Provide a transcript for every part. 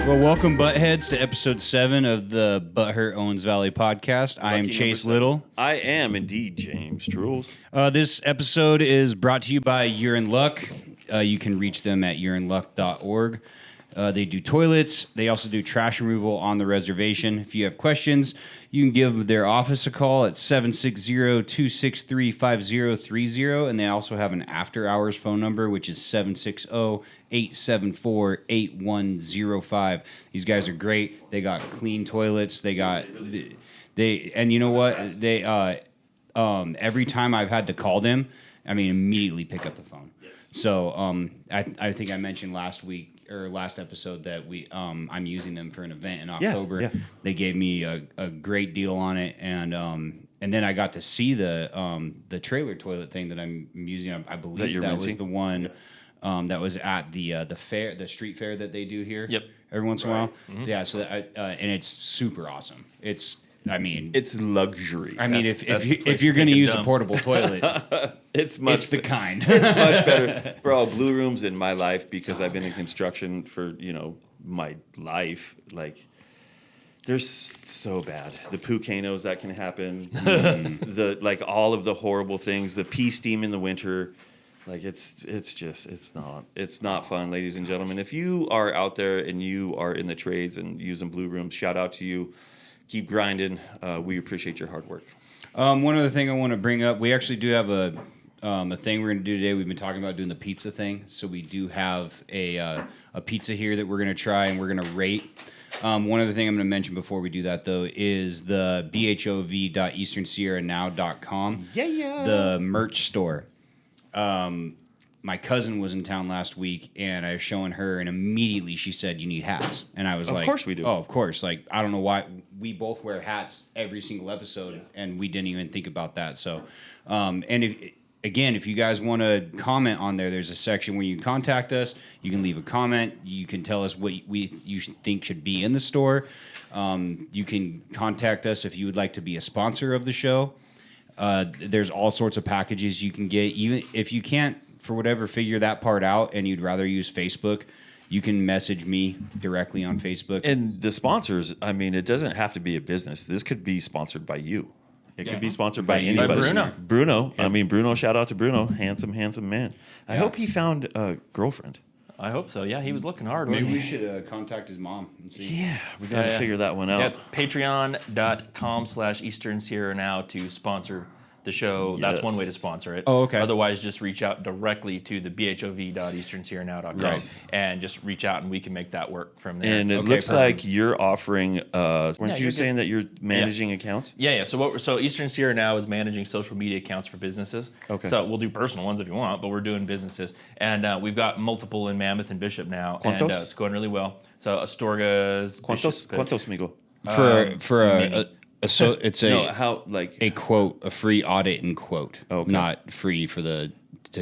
Well, welcome, Buttheads, to episode 7 of the Butthurt Owens Valley podcast. I am Chase Little. I am indeed James Truhls. This episode is brought to you by Urine Luck. You can reach them at urineluck.org. They do toilets. They also do trash removal on the reservation. If you have questions, you can give their office a call at 760-263-5030. And they also have an after-hours phone number, which is 760-874-8105. These guys are great. They got clean toilets. And you know what? Every time I've had to call them, immediately pick up the phone. So I think I mentioned last episode that I'm using them for an event in October. Yeah. They gave me a great deal on it, and then I got to see the trailer toilet thing that I'm using. I believe that was the one that was at the fair, the street fair that they do here. Yep. Every once in a while. Mm-hmm. Yeah. So and it's super awesome. It's luxury. If you're going to use a portable toilet, it's the kind. It's much better. Bro, blue rooms in my life, because I've been in construction for, my life, they're so bad. The poocanos that can happen, all of the horrible things, the pee steam in the winter, it's not fun, ladies and gentlemen. If you are out there and you are in the trades and using blue rooms, shout out to you. Keep grinding. We appreciate your hard work. One other thing I want to bring up, we actually do have a thing we're going to do today. We've been talking about doing the pizza thing, so we do have a pizza here that we're going to try and we're going to rate. One other thing I'm going to mention before we do that, though, is the BHOV.easternsierranow.com. The merch store. My cousin was in town last week, and I was showing her, and immediately she said, "You need hats." And I was like, "Of course we do." Oh, of course. I don't know why we both wear hats every single episode, and we didn't even think about that. So, and if you guys want to comment on there, there's a section where you can contact us. You can leave a comment. You can tell us what you think should be in the store. You can contact us if you would like to be a sponsor of the show. There's all sorts of packages you can get. Even if you can't, for whatever, figure that part out and you'd rather use Facebook, you can message me directly on Facebook. And the sponsors, it doesn't have to be a business. This could be sponsored by you. It could be sponsored by anybody. Bruno. Yep. Bruno, shout out to Bruno. Handsome man. I hope he found a girlfriend. I hope so. Yeah, he was looking hard. Maybe we should contact his mom and see. Yeah, we got to figure that one out. Yeah, it's patreon.com/Eastern Sierra Now to sponsor the show. Yes. That's one way to sponsor it. Oh, okay. Otherwise, just reach out directly to the BHOV.easternsierranow.com and just reach out, and we can make that work from there. And it looks like you're offering. Weren't you saying that you're managing accounts? Yeah. So Eastern Sierra Now is managing social media accounts for businesses. Okay. So we'll do personal ones if you want, but we're doing businesses, and we've got multiple in Mammoth and Bishop now, ¿Cuántos? And it's going really well. So Astorga's. ¿Cuántos, amigo? So it's a quote, a free audit and quote, not free to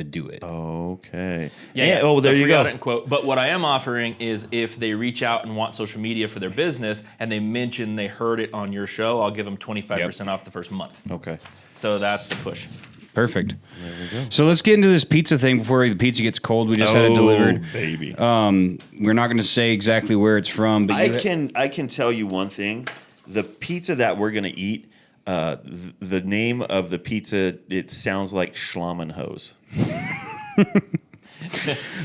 do it. Okay. Yeah. Oh, there you go. Audit and quote. But what I am offering is if they reach out and want social media for their business and they mention they heard it on your show, I'll give them 25% off the first month. Okay. So that's the push. Perfect. There we go. So let's get into this pizza thing before the pizza gets cold. We just had it delivered. Baby. We're not going to say exactly where it's from, but I can tell you one thing. The pizza that we're going to eat, the name of the pizza, it sounds like Shlomin hose.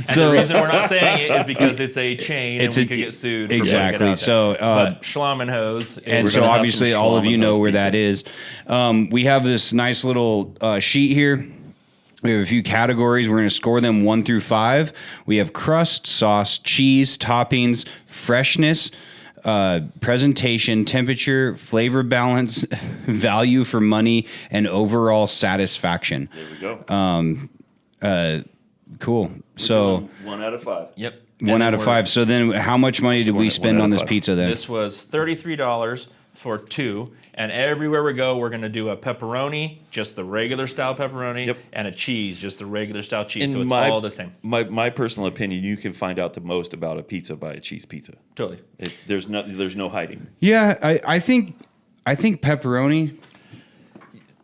The reason we're not saying it is because it's a chain and we could get sued. Exactly. But Shlomin hose. And so obviously all of you know where that is. We have this nice little sheet here. We have a few categories. We're going to score them 1 through 5. We have crust, sauce, cheese, toppings, freshness, presentation, temperature, flavor balance, value for money, and overall satisfaction. There we go. Cool. So 1 out of 5. Yep. 1 out of 5. So then how much money did we spend on this pizza then? This was $33 for 2. And everywhere we go, we're going to do a pepperoni, just the regular style pepperoni, and a cheese, just the regular style cheese. So it's all the same. My personal opinion, you can find out the most about a pizza by a cheese pizza. Totally. There's no hiding. Yeah, I think pepperoni.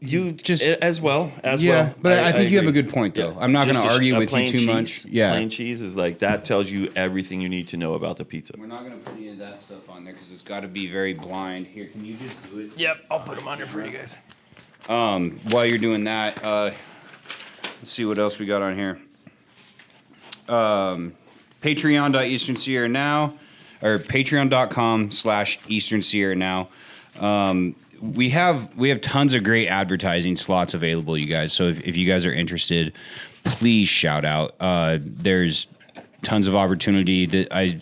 You Just- as well. But I think you have a agree. good point, though. Yeah. I'm not going Just to argue a with you plain too cheese, much. Yeah. plain cheese is like that tells you everything you need to know about the pizza. We're not going to put any of that stuff on there because it's got to be very blind. Here, can you just do it? Yep, I'll put them on there for you guys. While you're doing that, let's see what else we got on here. Patreon.Eastern Sierra Now, or patreon.com/Eastern Sierra Now. We have tons of great advertising slots available, you guys. So if you guys are interested, please shout out. There's tons of opportunity that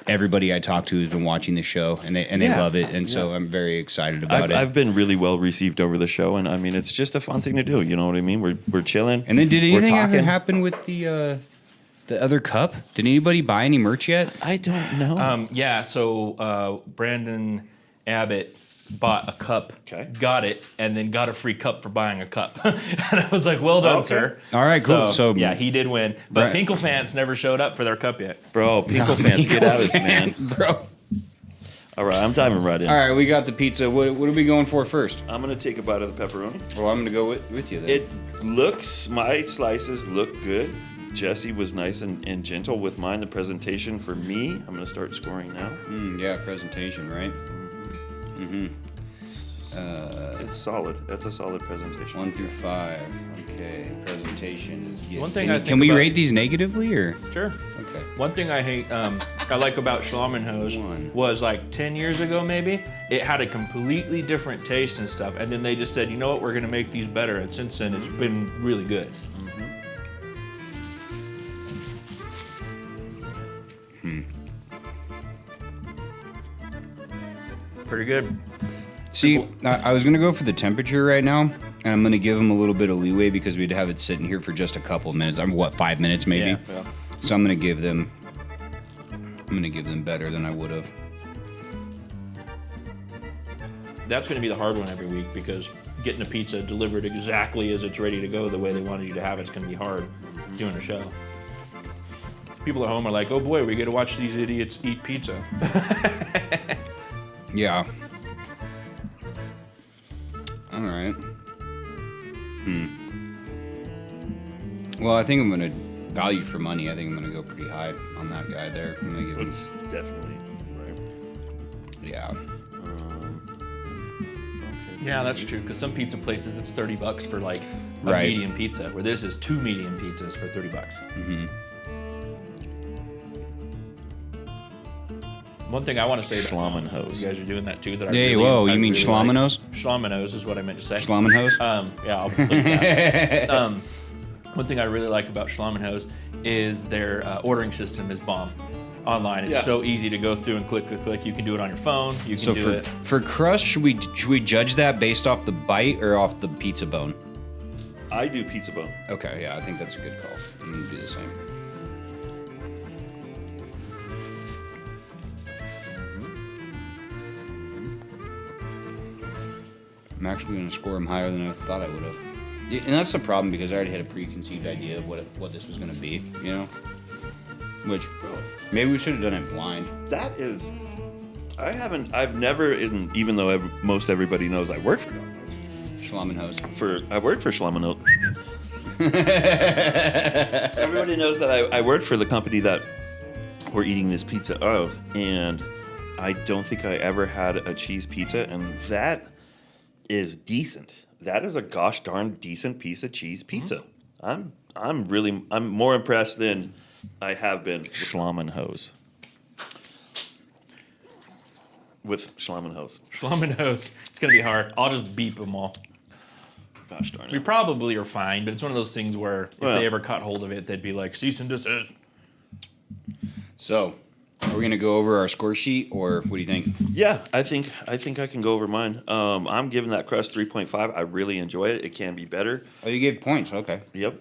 everybody I talk to has been watching the show and they love it, and so I'm very excited about it. I've been really well received over the show, and I mean it's just a fun thing to do. You know what I mean? We're chilling. And then did we're anything ever talking. happen with the other cup? Did anybody buy any merch yet? I don't know. Yeah, so Brandon Abbott bought a cup, Okay. got it, and then got a free cup for buying a cup. And I was like, well done, Okay. sir. All right, cool. So- yeah, he did win. But Right. Pinkle fans never showed up for their cup yet. Bro, Pinkle fans, get at us, man. Bro. All right, I'm diving right in. All right, we got the pizza. What are we going for first? I'm gonna take a bite of the pepperoni. Well, I'm going to go with you then. My slices look good. Jesse was nice and gentle with mine. The presentation for me, I'm gonna start scoring now. Yeah, presentation, right? It's solid. That's a solid presentation. 1 through 5. Okay, presentation is good. One thing Can, I can think we about- rate these negatively or? Sure. Okay. One thing I like about Shlomin One. was like 10 years ago maybe, it had a completely different taste and stuff. And then they just said, you know what, we're going to make these better. And since then, it's been really good. Pretty good. See, I was going to go for the temperature right now, and I'm going to give them a little bit of leeway because we'd have it sitting here for just a couple of minutes. 5 minutes maybe? Yeah. So I'm going to give them better than I would have. That's going to be the hard one every week because getting a pizza delivered exactly as it's ready to go the way they wanted you to have it's going to be hard doing a show. People at home are like, oh boy, we get to watch these idiots eat pizza. Yeah. All right. Well, I think I'm going to value for money. I think I'm going to go pretty high on that guy there. I'm going to give him, It's definitely right. yeah. Okay. Yeah, that's true. Because some pizza places, it's $30 for like a Right. medium pizza, where this is 2 medium pizzas for $30. One thing I want to say about Shlomin you hose. guys are doing that too. That I Hey, really, whoa, I you mean really Schlominos? like. Schlominos is what I meant to say. Schlamenhose? Yeah, I'll link that. One thing I really like about Schlomin is their ordering system is bomb. Online, it's Yeah. so easy to go through and click. You can do it on your phone. You can So do for it. for crust, should we judge that based off the bite or off the pizza bone? I do pizza bone. Okay, yeah, I think that's a good call. I'm gonna do the same. I'm actually gonna score them higher than I thought I would have. Yeah, and that's the problem because I already had a preconceived idea of what this was gonna be, you know. Which maybe we should have done it blind. That is, I've never, even though most everybody knows I work for Schlomenhose. I worked for Shlomin. Everybody knows that I worked for the company that we're eating this pizza of, and I don't think I ever had a cheese pizza, and that is decent. That is a gosh darn decent piece of cheese pizza. I'm more impressed than I have been with Schlomenhose. With Schlomenhose. Schlominos. It's gonna be hard. I'll just beep them all. Gosh darn We it. probably are fine, but it's one of those things where if Well. they ever caught hold of it, they'd be like, cease and desist. So, are we gonna go over our score sheet, or what do you think? Yeah, I think I can go over mine. I'm giving that crust 3.5. I really enjoy it. It can be better. Oh, you gave points. Okay, Yep,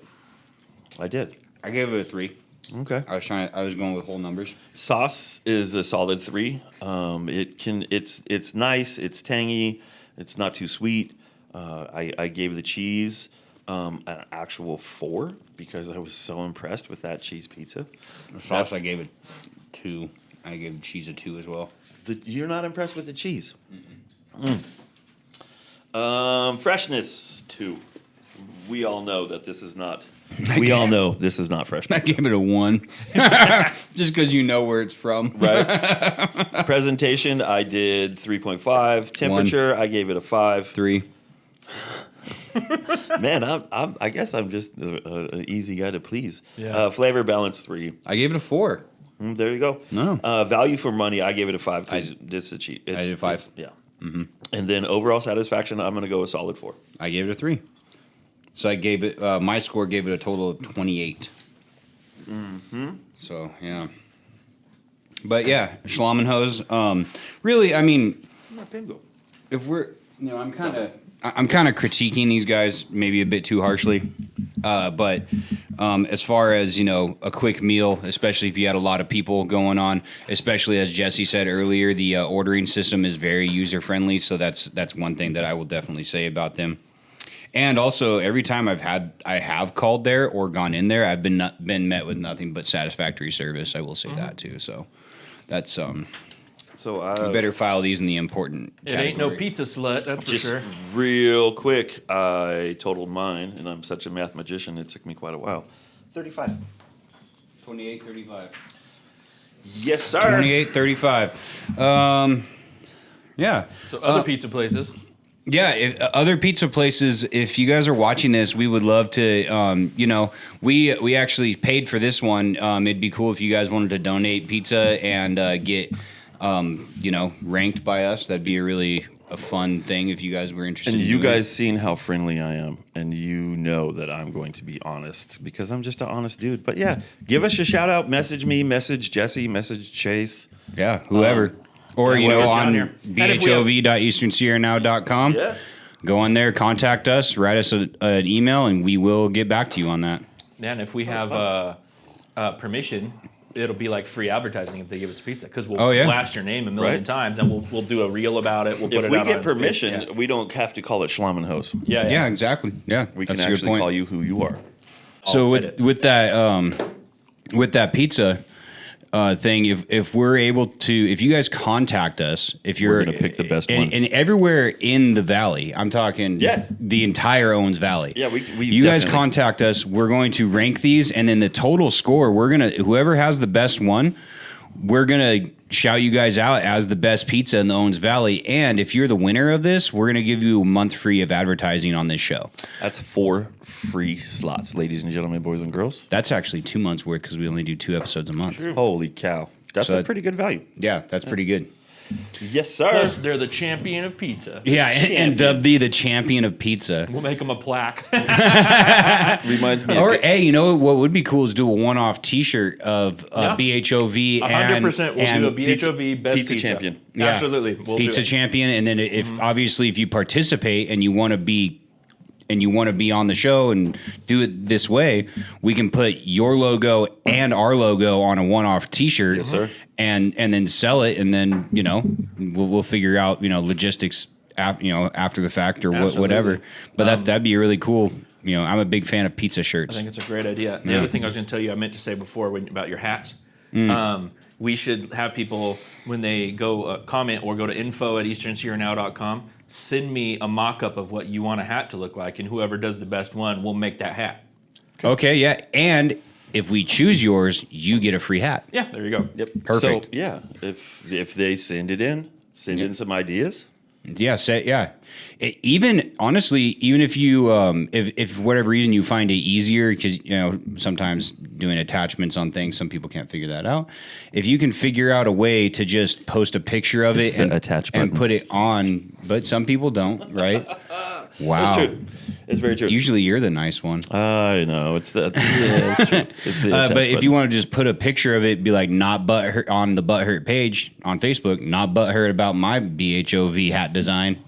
I did. I gave it a 3. Okay. I was going with whole numbers. Sauce is a solid 3. It's nice. It's tangy. It's not too sweet. I gave the cheese an actual 4 because I was so impressed with that cheese pizza. The sauce, I gave it 2. I gave cheese a 2 as well. You're not impressed with the cheese. Freshness 2. We all know that this is not. We all know this is not fresh. I give it a 1. Just because you know where it's from. Right. Presentation, I did 3.5. Temperature, I gave it a 5. 3. Man, I guess I'm just an easy guy to please. Yeah. Flavor balance 3. I gave it a 4. There you go. No. Value for money, I gave it a 5 because it's a cheat. I did a 5. Yeah. Mm-hmm. And then overall satisfaction, I'm going to go a solid 4. I gave it a 3. So I gave it, my score gave it a total of 28. Mm-hmm. So, yeah. But yeah, Shlomin hose. Really, I mean, if we're, I'm kind of critiquing these guys maybe a bit too harshly. But as far as, a quick meal, especially if you had a lot of people going on, especially as Jesse said earlier, the ordering system is very user friendly. So that's one thing that I will definitely say about them. And also, every time I have called there or gone in there, I've been met with nothing but satisfactory service. I will say that too. So that's So we better file these in the important. It ain't no pizza slut, that's for just sure. real quick, I totaled mine, and I'm such a math magician. It took me quite a while. 35. 28.35. Yes, sir. 28.35. Yeah. So other pizza places. Yeah, other pizza places, if you guys are watching this, we would love to, we actually paid for this one. It'd be cool if you guys wanted to donate pizza and get, ranked by us. That'd be a fun thing if you guys were interested. And in you doing guys seen how friendly I am, and you know that I'm going to be honest because I'm just an honest dude. But yeah, give us a shout out, message me, message Jesse, message Chase. Yeah, whoever. Or, on BHOV.easternsierranow.com. Yeah. Go on there, contact us, write us an email, and we will get back to you on that. Man, if we have permission, it'll be like free advertising if they give us pizza because we'll blast your name a million times and we'll do a reel about it. We'll put if it we out get on permission, Facebook. we don't have to call it Shlomin hose. Yeah, exactly. Yeah, We can that's a good actually point. call you who you are. So with that pizza thing, if we're able to, if you guys contact us, if you're gonna pick the best one. and everywhere in the valley, I'm talking the entire Owens Valley. Yeah, we you guys definitely- contact us. We're going to rank these, and then the total score, whoever has the best one, we're gonna shout you guys out as the best pizza in the Owens Valley. And if you're the winner of this, we're gonna give you a month free of advertising on this show. That's 4 free slots, ladies and gentlemen, boys and girls. That's actually 2 months worth because we only do 2 episodes a month. Holy cow. That's So a pretty good value. Yeah, that's pretty good. Yes, sir. Plus, they're the champion of pizza. Yeah, and dub thee the champion of pizza. We'll make them a plaque. Reminds me Or of hey, what would be cool is do a one-off T-shirt of BHOV 100%. We'll do a BHOV best pizza champion. Yeah. Absolutely. We'll pizza do it. champion, and then if obviously if you participate and you want to be on the show and do it this way, we can put your logo and our logo on a one-off T-shirt. Yes, sir. And then sell it, and then we'll figure out logistics after the fact or Absolutely. whatever. But that'd be really cool. I'm a big fan of pizza I shirts. think it's a great idea. The other thing I was going to tell you, I meant to say before about your hats. We should have people, when they go comment or go to info@easternsierranow.com, send me a mock-up of what you want a hat to look like, and whoever does the best one will make that hat. Okay, yeah. And if we choose yours, you get a free hat. Yeah, there you go. Yep. Perfect. So, yeah, if they send in some ideas. Yeah, even honestly, even if you if for whatever reason you find it easier, because sometimes doing attachments on things, some people can't figure that out. If you can figure out a way to just post a picture of It's it the and attach and button. put it on, but some people don't, right? Wow, It's true. It's very true. Usually you're the nice one. I know. It's true. It's the attach But if you button. want to just put a picture of it, be like not butthurt on the butthurt page on Facebook, not butthurt about my BHOV hat design.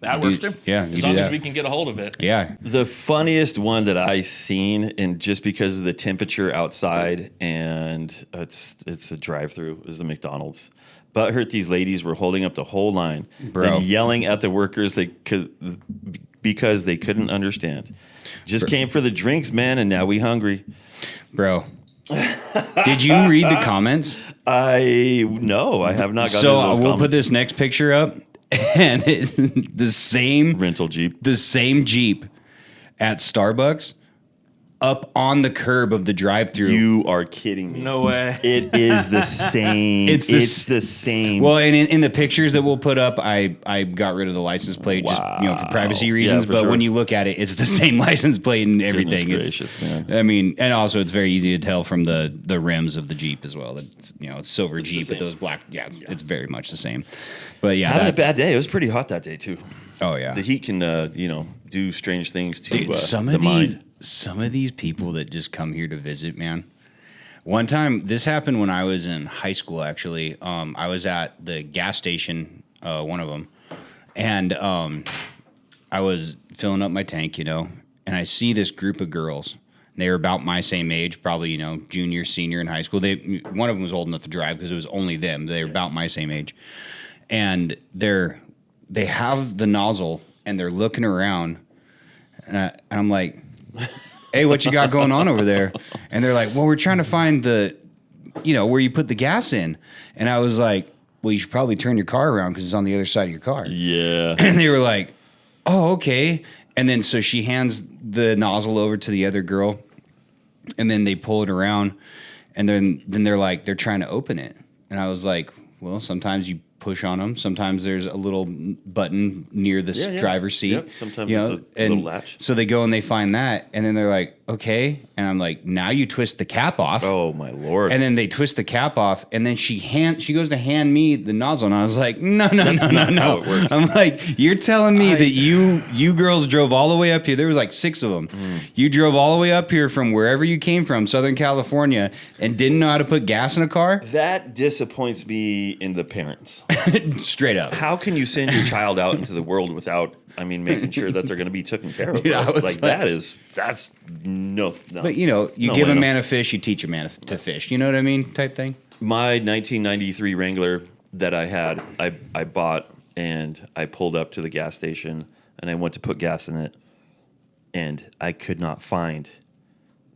That works too. Yeah, you as do long that. as we can get a hold of it. Yeah, The funniest one that I seen, and just because of the temperature outside, and it's a drive-through, is the McDonald's. Butthurt, these ladies were holding up the whole line, Bro. and yelling at the workers because they couldn't understand. Just came for the drinks, man, and now we hungry. bro. Did you read the comments? I have not gotten So into those we'll comments. put this next picture up, and it's the same rental Jeep. the same Jeep at Starbucks up on the curb of the drive-through. You are kidding me. No way. It is the same. It's the same. Well, and in the pictures that we'll put up, I got rid of the license plate just for privacy reasons. Yeah, for but sure. when you look at it, it's the same license plate and everything. Goodness gracious, man. I mean, and also it's very easy to tell from the rims of the Jeep as well. It's it's silver It's the Jeep with same. those black. Yeah, it's very much the same. But yeah, Having a that's- bad day. It was pretty hot that day too. Oh yeah, The heat can do strange things to dude. Some the of mind. these people that just come here to visit, man. One time, this happened when I was in high school. Actually, I was at the gas station, one of them, and I was filling up my tank, and I see this group of girls. They were about my same age, probably junior, senior in high school. One of them was old enough to drive because it was only them. They were about my same age, and they have the nozzle and they're looking around, and I'm like, hey, what you got going on over there? And they're like, well, we're trying to find the, where you put the gas in. And I was like, well, you should probably turn your car around because it's on the other side of your car. Yeah. And they were like, oh, okay. And then so she hands the nozzle over to the other girl, and then they pull it around, and then they're like, they're trying to open it. And I was like, well, sometimes you push on them. Sometimes there's a little button near the Yeah. driver's seat. Yep. Sometimes it's a little latch. So they go and they find that, and then they're like, okay. And I'm like, now you twist the cap off. Oh my lord. And then they twist the cap off, and then she goes to hand me the nozzle, and I was like, no. how it works. I'm like, you're telling me that you girls drove all the way up here. There was like 6 of them. You drove all the way up here from wherever you came from, Southern California, and didn't know how to put gas in a car? That disappoints me in the parents. Straight up. How can you send your child out into the world without, making sure that they're going to be taken care of? Dude, bro? I was like that's no. But you No give a bueno. man a fish, you teach a man to fish. You know what I mean? Type thing. My 1993 Wrangler that I had, I bought, and I pulled up to the gas station, and I went to put gas in it, and I could not find.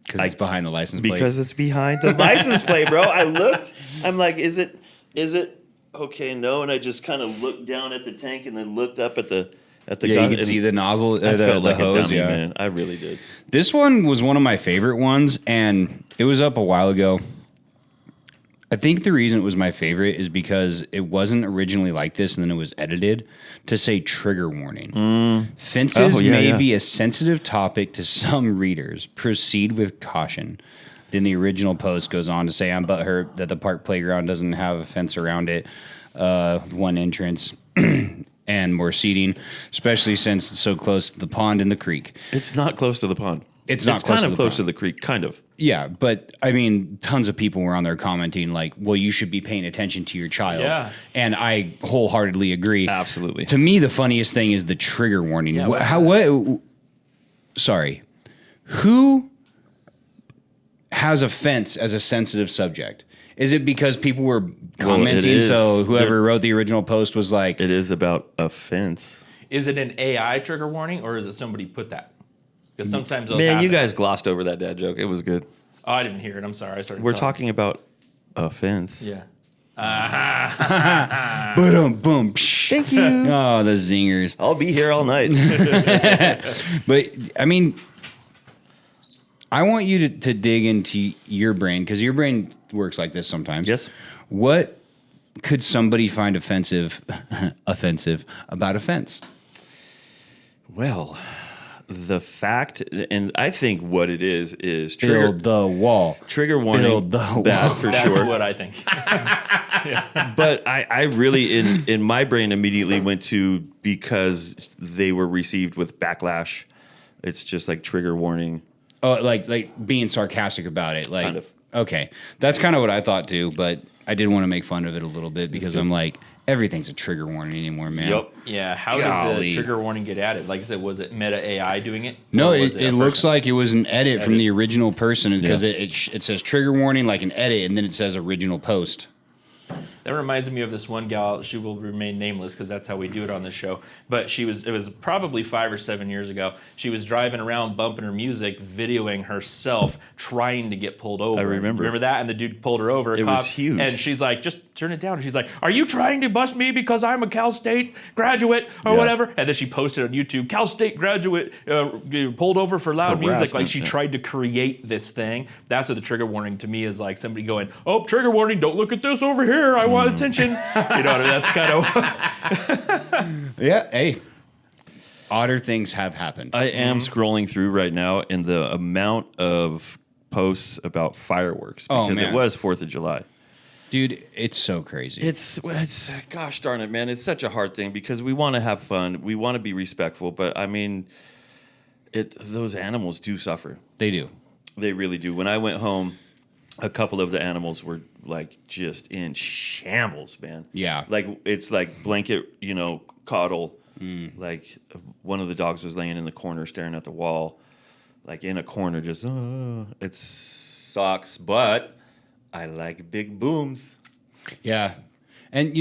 Because it's behind the license plate. Because it's behind the license plate, bro. I looked. I'm like, is it? Okay, no. And I just kind of looked down at the tank and then looked up at the you gun, could and see the nozzle, I felt the like hose, a dummy, yeah. man. I really did. This one was one of my favorite ones, and it was up a while ago. I think the reason it was my favorite is because it wasn't originally like this, and then it was edited to say trigger warning. Fences Oh, yeah, may yeah. be a sensitive topic to some readers. Proceed with caution. Then the original post goes on to say, I'm butthurt that the park playground doesn't have a fence around it, one entrance, and more seating, especially since it's so close to the pond and the creek. It's not close to the pond. It's not close kind to of the close pond. to the creek, kind of. Yeah, but I mean, tons of people were on there commenting like, well, you should be paying attention to your child. Yeah. And I wholeheartedly agree. Absolutely. To me, the funniest thing is the trigger warning. Yeah, Sorry. Who has a fence as a sensitive subject? Is it because people were commenting, is. so whoever wrote the original post was like, It is about a fence. Is it an AI trigger warning, or is it somebody put that? Because sometimes those Man, happen. you guys glossed over that dad joke. It was good. Oh, I didn't hear it. I'm sorry. I started. We're talking about a fence. Yeah. boom, psh. Thank you. Oh, the zingers. I'll be here all night. But I mean, I want you to dig into your brain, because your brain works like this sometimes. Yes. What could somebody find offensive about a fence? Well, the fact, and I think what it is trigger Build the wall. trigger warning. Build the wall. That for That's sure. what I think. But I really in my brain immediately went to, because they were received with backlash. It's just like trigger warning. Oh, like being sarcastic about it. Like, Kind of. Okay, that's kind of what I thought too. But I did want to make fun of it a little bit because I'm like, everything's a trigger warning anymore, man. Yep. Yeah. How did Golly. the trigger warning get added? Like I said, was it Meta AI doing it? No, Or was it a looks person? like it was an edit from the original person, because Yeah. it says trigger warning like an edit, and then it says original post. That reminds me of this one gal. She will remain nameless because that's how we do it on this show. But it was probably 5 or 7 years ago. She was driving around bumping her music, videoing herself trying to get pulled over. I remember. Remember that? And the dude pulled her over. It was huge. And she's like, just turn it down. And she's like, are you trying to bust me because I'm a Cal State graduate or whatever? And then she posted on YouTube, Cal State graduate pulled over for loud music. Like she tried to create this thing. That's what the trigger warning to me is like, somebody going, oh, trigger warning, don't look at this over here. I want attention. You know what I mean? That's kind of... Yeah, hey. Odder things have happened. I am scrolling through right now, and the amount of posts about fireworks, because it was 4th of July. Dude, it's so crazy. It's gosh darn it, man. It's such a hard thing because we want to have fun. We want to be respectful. But, I mean, those animals do suffer. They do. They really do. When I went home, a couple of the animals were, like, just in shambles, man. Yeah. Like, it's like blanket, coddle. Like, one of the dogs was laying in the corner staring at the wall. Like, in a corner, just, it sucks. But... I like big booms. Yeah. And,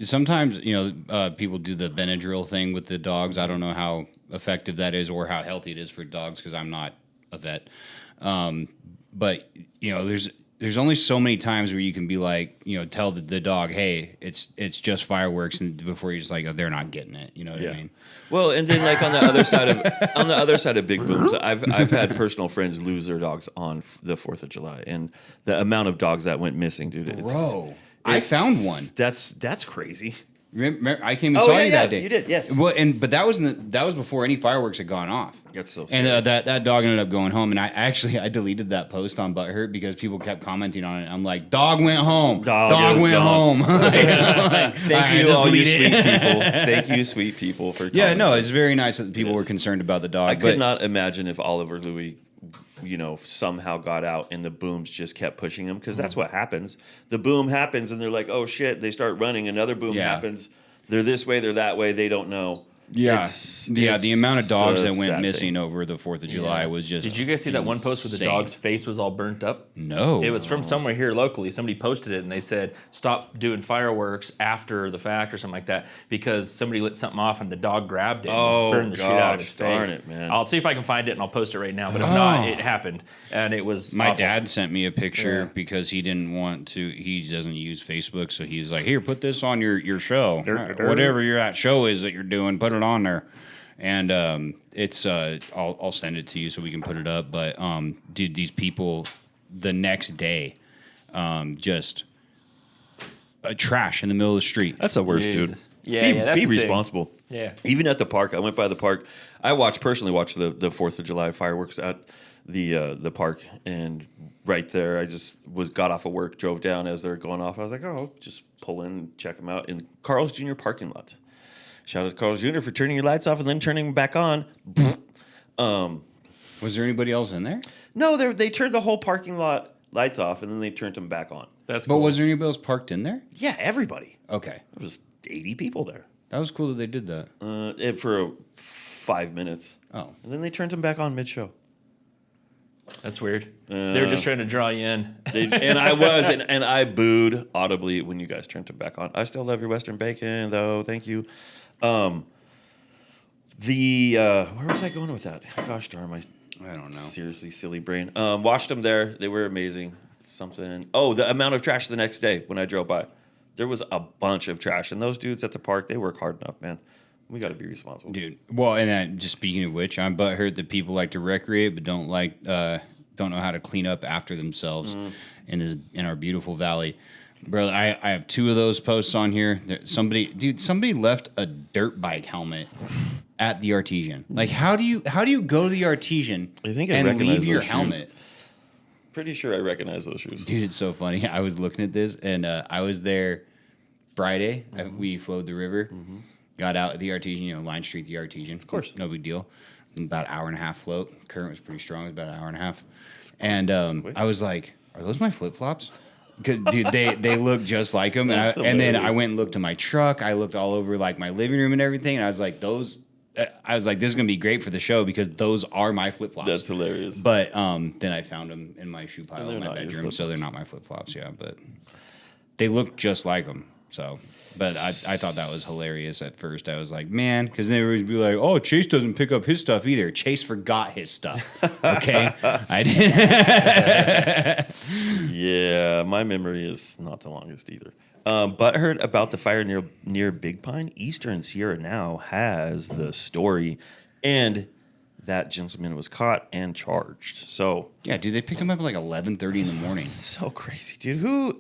sometimes, people do the Benadryl thing with the dogs. I don't know how effective that is or how healthy it is for dogs because I'm not a vet. But, there's only so many times where you can be like, tell the dog, hey, it's just fireworks, and before you're just like, oh, they're not getting it. You know what I mean? Well, and then like on the other side of big booms, I've had personal friends lose their dogs on the 4th of July, and the amount of dogs that went missing, dude. I found one. That's crazy. Remember, I came and saw you that day. You did, yes. Well, but that was before any fireworks had gone off. That's so scary. And that dog ended up going home, and I deleted that post on Butthurt because people kept commenting on it. I'm like, dog went home. Dog went home. Thank you, all you sweet people. Thank you, sweet people, for commenting. Yeah, no, it's very nice that people were concerned about the dog. I could not imagine if Oliver Louis, somehow got out and the booms just kept pushing him, because that's what happens. The boom happens and they're like, oh shit, they start running. Another boom happens. They're this way, they're that way. They don't know. Yeah, the amount of dogs that went missing over the 4th of July was just. Did you guys see that one post where the dog's face was all burnt up? No. It was from somewhere here locally. Somebody posted it and they said, stop doing fireworks after the fact or something like that, because somebody lit something off and the dog grabbed it and burned the shit out of his face. Darn it, man. I'll see if I can find it and I'll post it right now. But if not, it happened. And it was My awful. dad sent me a picture because he didn't want to. He doesn't use Facebook, so he's like, "Here, put this on your show, whatever that show is that you're doing, put it on there." And it's I'll send it to you so we can put it up. But dude, these people the next day, just trash in the middle of the street. That's the worst, dude. Yeah, be responsible. Yeah. Even at the park, I went by the park. I personally watched the 4th of July fireworks at the park, and right there, I just got off of work, drove down as they're going off. I was like, oh, just pull in, check them out in Carl's Jr. parking lot. Shout out to Carl's Jr. for turning your lights off and then turning them back on. Was there anybody else in there? No, they turned the whole parking lot lights off and then they turned them back on. That's But cool. was there anybody else parked in there? Yeah, everybody. Okay, There was 80 people there. that was cool that they did that. For 5 minutes. Oh, And then they turned them back on mid-show. That's weird. They were just trying to draw you in. And I booed audibly when you guys turned them back on. I still love your Western bacon, though. Thank you. Where was I going with that? Gosh darn, I don't know. Seriously, silly brain. Watched them there. They were amazing. The amount of trash the next day when I drove by. There was a bunch of trash. And those dudes at the park, they work hard enough, man. We got to be responsible, dude. Well, and just speaking of which, I'm butthurt that people like to recreate but don't know how to clean up after themselves in our beautiful valley, bro. I have 2 of those posts on here. Somebody left a dirt bike helmet at the Artesian. Like, how do you go to the Artesian and leave your helmet? Pretty sure I recognize those shoes, dude. It's so funny. I was looking at this, and I was there Friday. We flowed the river. Got out at the Artesian, Line Street, the Artesian. Of course. No big deal. About an hour and a half float. Current was pretty strong. It was about an hour and a half. And I was like, are those my flip-flops? Because, dude, they look just like them. And then I went and looked to my truck. I looked all over, like, my living room and everything. And I was like, this is going to be great for the show because those are my flip-flops. That's hilarious. But then I found them in my shoe pile in my not your bedroom. So they're flip-flops. not my flip-flops, yeah. But they look just like them. So, but I thought that was hilarious at first. I was like, man, because they would be like, oh, Chase doesn't pick up his stuff either. Chase forgot his stuff. Okay, I didn't. Yeah, my memory is not the longest either. Butthurt about the fire near Big Pine. Eastern Sierra now has the story, and that gentleman was caught and charged. So Yeah, dude, they picked him up at like 11:30 in the morning. so crazy, dude. Who?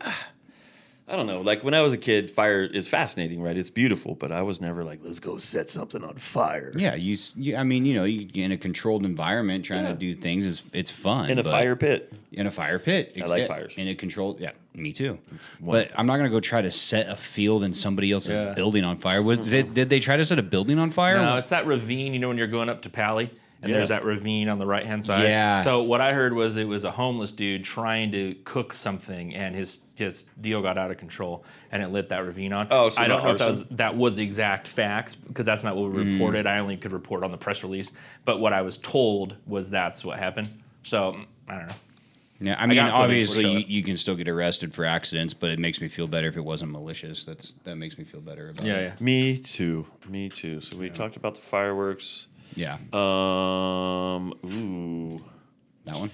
I don't know. Like when I was a kid, fire is fascinating, right? It's beautiful, but I was never like, let's go set something on fire. Yeah, I mean, you in a controlled environment trying to do things it's fun. In a fire pit. In a fire pit. I like fires. In a controlled, yeah, me too. But wonderful. I'm not gonna go try to set a field in somebody else's building on fire. Did they try to set a building on fire? No, it's that ravine. You know when you're going up to Pally, and there's that ravine on the right hand side. Yeah. So what I heard was it was a homeless dude trying to cook something, and his deal got out of control, and it lit that ravine on. Oh, so I don't know if arson? that was the exact facts, because that's not what we reported. I only could report on the press release. But what I was told was that's what happened. So I don't know. Yeah, I mean, got footage, we'll show obviously it. you can still get arrested for accidents, but it makes me feel better if it wasn't malicious. That makes me feel better about it. Me too. So we talked about the fireworks. Yeah. Ooh. That one.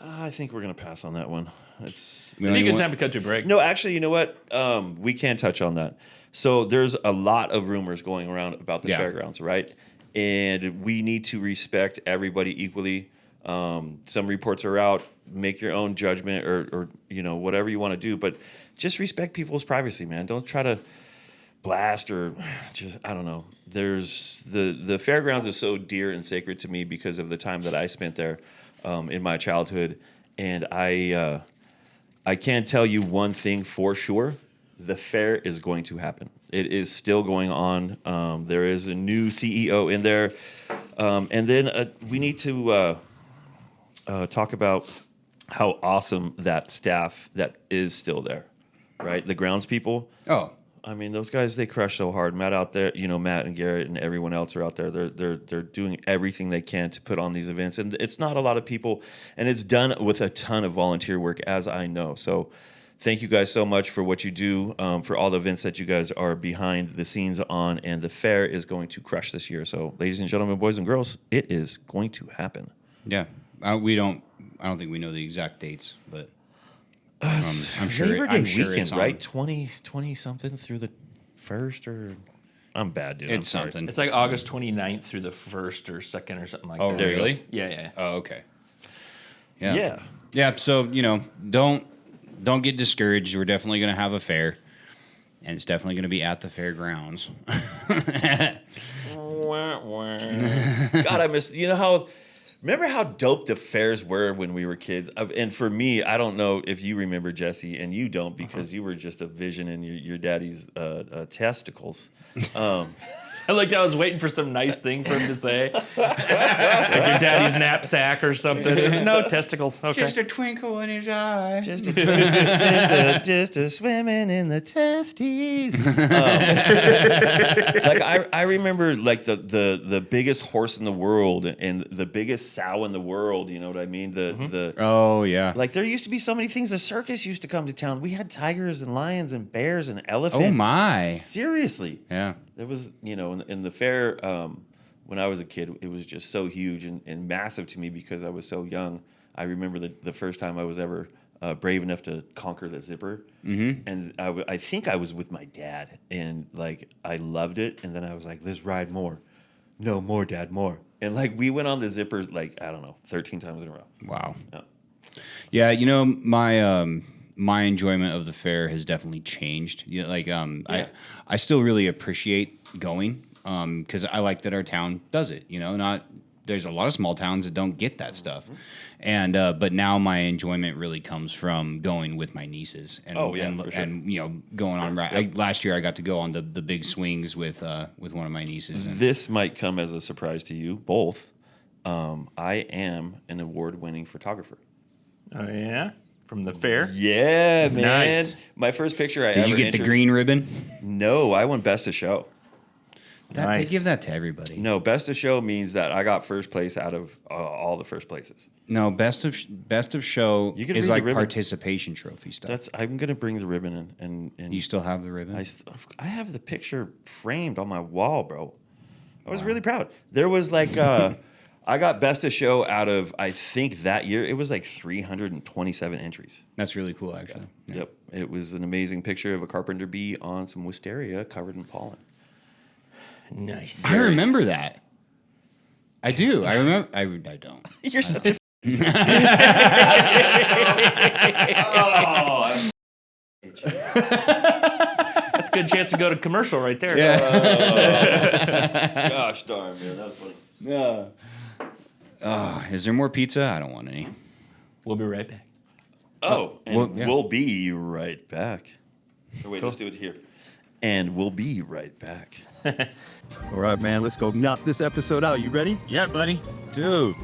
I think we're gonna pass on that one. It's We It'd be a only good want- time to cut to a break. no, actually, you know what? We can touch on that. So there's a lot of rumors going around about the fairgrounds, right? And we need to respect everybody equally. Some reports are out. Make your own judgment, or whatever you want to do, but just respect people's privacy, man. Don't try to blast or just I don't know. There's the fairgrounds is so dear and sacred to me because of the time that I spent there in my childhood, and I can't tell you one thing for sure. The fair is going to happen. It is still going on. There is a new CEO in there, and then we need to talk about how awesome that staff that is still there, right? The grounds people. Oh, I mean, those guys, they crush so hard. Matt out there, Matt and Garrett and everyone else are out there. They're doing everything they can to put on these events. And it's not a lot of people, and it's done with a ton of volunteer work, as I know. So thank you guys so much for what you do, for all the events that you guys are behind the scenes on. And the fair is going to crush this year. So ladies and gentlemen, boys and girls, it is going to happen. yeah. I don't think we know the exact dates, but I'm sure. Labor Day I'm sure weekend, it's on. right? 20 something through the first, or I'm bad, dude. I'm It's sorry. something. It's like August 29th through the 1st or 2nd or something like Oh, that. There you go. really? Yeah. Oh, okay. Yeah. Yeah. So don't get discouraged. We're definitely going to have a fair, and it's definitely going to be at the fairgrounds. God, I miss. Remember how dope the fairs were when we were kids? And for me, I don't know if you remember, Jesse, and you don't because you were just a vision in your daddy's testicles. Like I was waiting for some nice thing for him to say, like your daddy's knapsack or something. No testicles. Okay. Just a twinkle in his eye. Just a swimming in the testes. Like I remember like the biggest horse in the world and the biggest sow in the world. You know what I mean? Oh yeah. Like there used to be so many things. The circus used to come to town. We had tigers and lions and bears and elephants. Oh my. Seriously. Yeah. There was, in the fair, when I was a kid, it was just so huge and massive to me because I was so young. I remember the first time I was ever brave enough to conquer the zipper. Mm-hmm. And I think I was with my dad, and like I loved it. And then I was like, let's ride more. No, more, Dad, more. And like we went on the zipper, like, I don't know, 13 times in a row. Wow. Yeah. Yeah, my enjoyment of the fair has definitely changed. I still really appreciate going because I like that our town does it. There's a lot of small towns that don't get that stuff, and but now my enjoyment really comes from going with my nieces. And, Oh, yeah, and, for sure. and going on. Last year I got to go on the big swings with one of my nieces. And, This might come as a surprise to you both. I am an award-winning photographer. Oh yeah, from the fair. Yeah, man. Nice. My first picture I did ever you get entered, the green ribbon? No, I won Best of Show. They Nice. give that to everybody. No, best of show means that I got first place out of all the first places. No, best of show You can is read the like ribbon. participation trophy stuff. I'm gonna bring the ribbon and You still have the ribbon? I have the picture framed on my wall, bro. I was really proud. There was like I got best of show out of, I think that year it was like 327 entries. That's really cool, actually. Yeah. Yep, it was an amazing picture of a carpenter bee on some wisteria covered in pollen. Nice. I remember that. I do. I remember. I don't. You're such a. That's a good chance to go to commercial right there. Gosh darn, man, that's funny. Is there more pizza? I don't want any. We'll be right back. Oh, and well, yeah. we'll be right back. Or wait, let's do it here. And we'll be right back. All right, man, let's go knock this episode out. You ready? Yeah, buddy. Dude,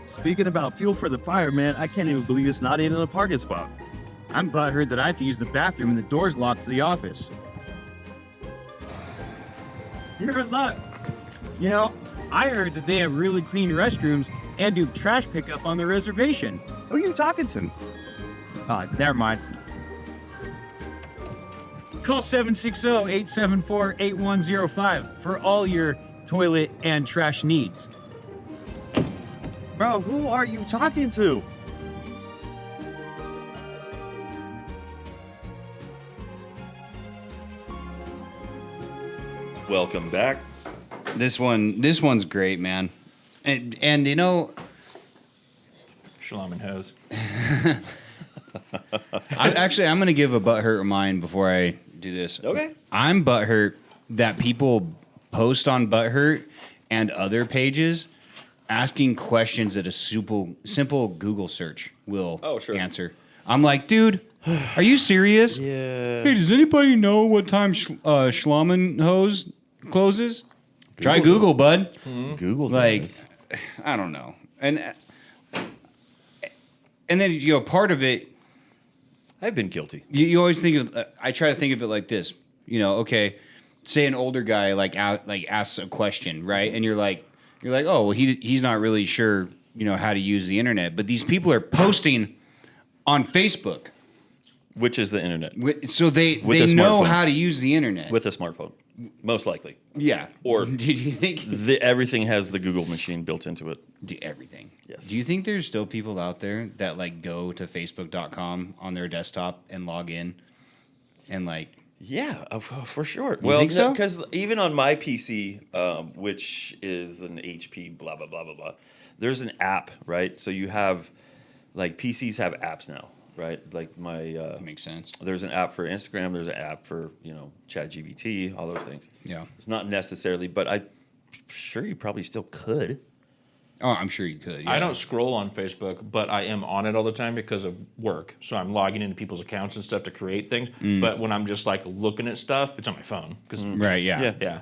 speaking about fuel for the fire, man, I can't even believe it's not in a parking spot. I'm butthurt that I have to use the bathroom and the door's locked to the office. You're in luck. You know, I heard that they have really clean restrooms and do trash pickup on the reservation. Who are you talking to? Never mind. Call 760-874-8105 for all your toilet and trash needs. Bro, who are you talking to? Welcome back. This one's great, man. And you know, Shlomin hose. I'm going to give a butthurt of mine before I do this. Okay. I'm butthurt that people post on butthurt and other pages asking questions that a simple Google search will answer. I'm like, dude, are you serious? Yeah. Hey, does anybody know what time Shlomin hose closes? Try Google, bud. Google Like, does. I don't know. And then, you know, part of it, I've been guilty. you always think of, I try to think of it like this, you know, okay, say an older guy asks a question, right? And you're like, oh, well, he's not really sure, you know, how to use the internet, but these people are posting on Facebook. Which is the internet. So they a know smartphone. how to use the internet. With a smartphone. Most likely. Yeah. Or- did you think Everything has the Google machine built into it. everything? Yes. Do you think there's still people out there that like go to facebook.com on their desktop and log in and like Yeah, for sure. think so? Because even on my PC, which is an HP, blah, blah, blah, blah, blah, there's an app, right? So you have, like, PCs have apps now, right? Like my... makes sense. There's an app for Instagram. There's an app for, you know, ChatGPT, all those things. Yeah. It's not necessarily, but I'm sure you probably still could. Oh, I'm sure you could. Yeah. I don't scroll on Facebook, but I am on it all the time because of work. So I'm logging into people's accounts and stuff to create things. But when I'm just like looking at stuff, it's on my phone. Right, yeah. Yeah.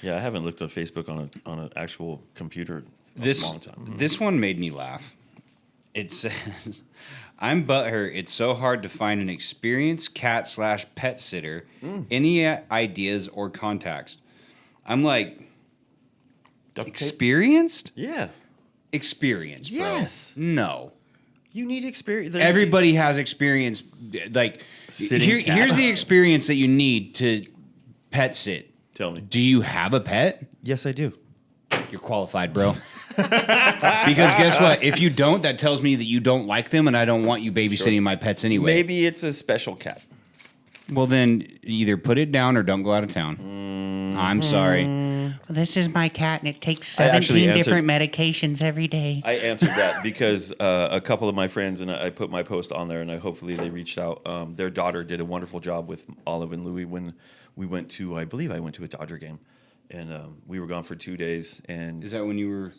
Yeah, I haven't looked at Facebook on an actual computer in a long time. This one made me laugh. It says, I'm butthurt. It's so hard to find an experienced cat/pet sitter. Any ideas or contacts? I'm like, Duct tape? experienced? Yeah. Experienced, bro. Yes. No. You need experience. Everybody has experience. Like, Sitting cat. here's the experience that you need to pet sit. Tell me. Do you have a pet? Yes, I do. You're qualified, bro. Because guess what? If you don't, that tells me that you don't like them, and I don't want you babysitting my pets anyway. Maybe it's a special cat. Well, then either put it down or don't go out of town. I'm sorry. Well, this is my cat, and it takes I actually 17 answered- different medications every day. I answered that because a couple of my friends, and I put my post on there, and hopefully they reached out. Their daughter did a wonderful job with Olive and Louie when we went to, I believe I went to a Dodger game. And we were gone for 2 days. And Is that when you were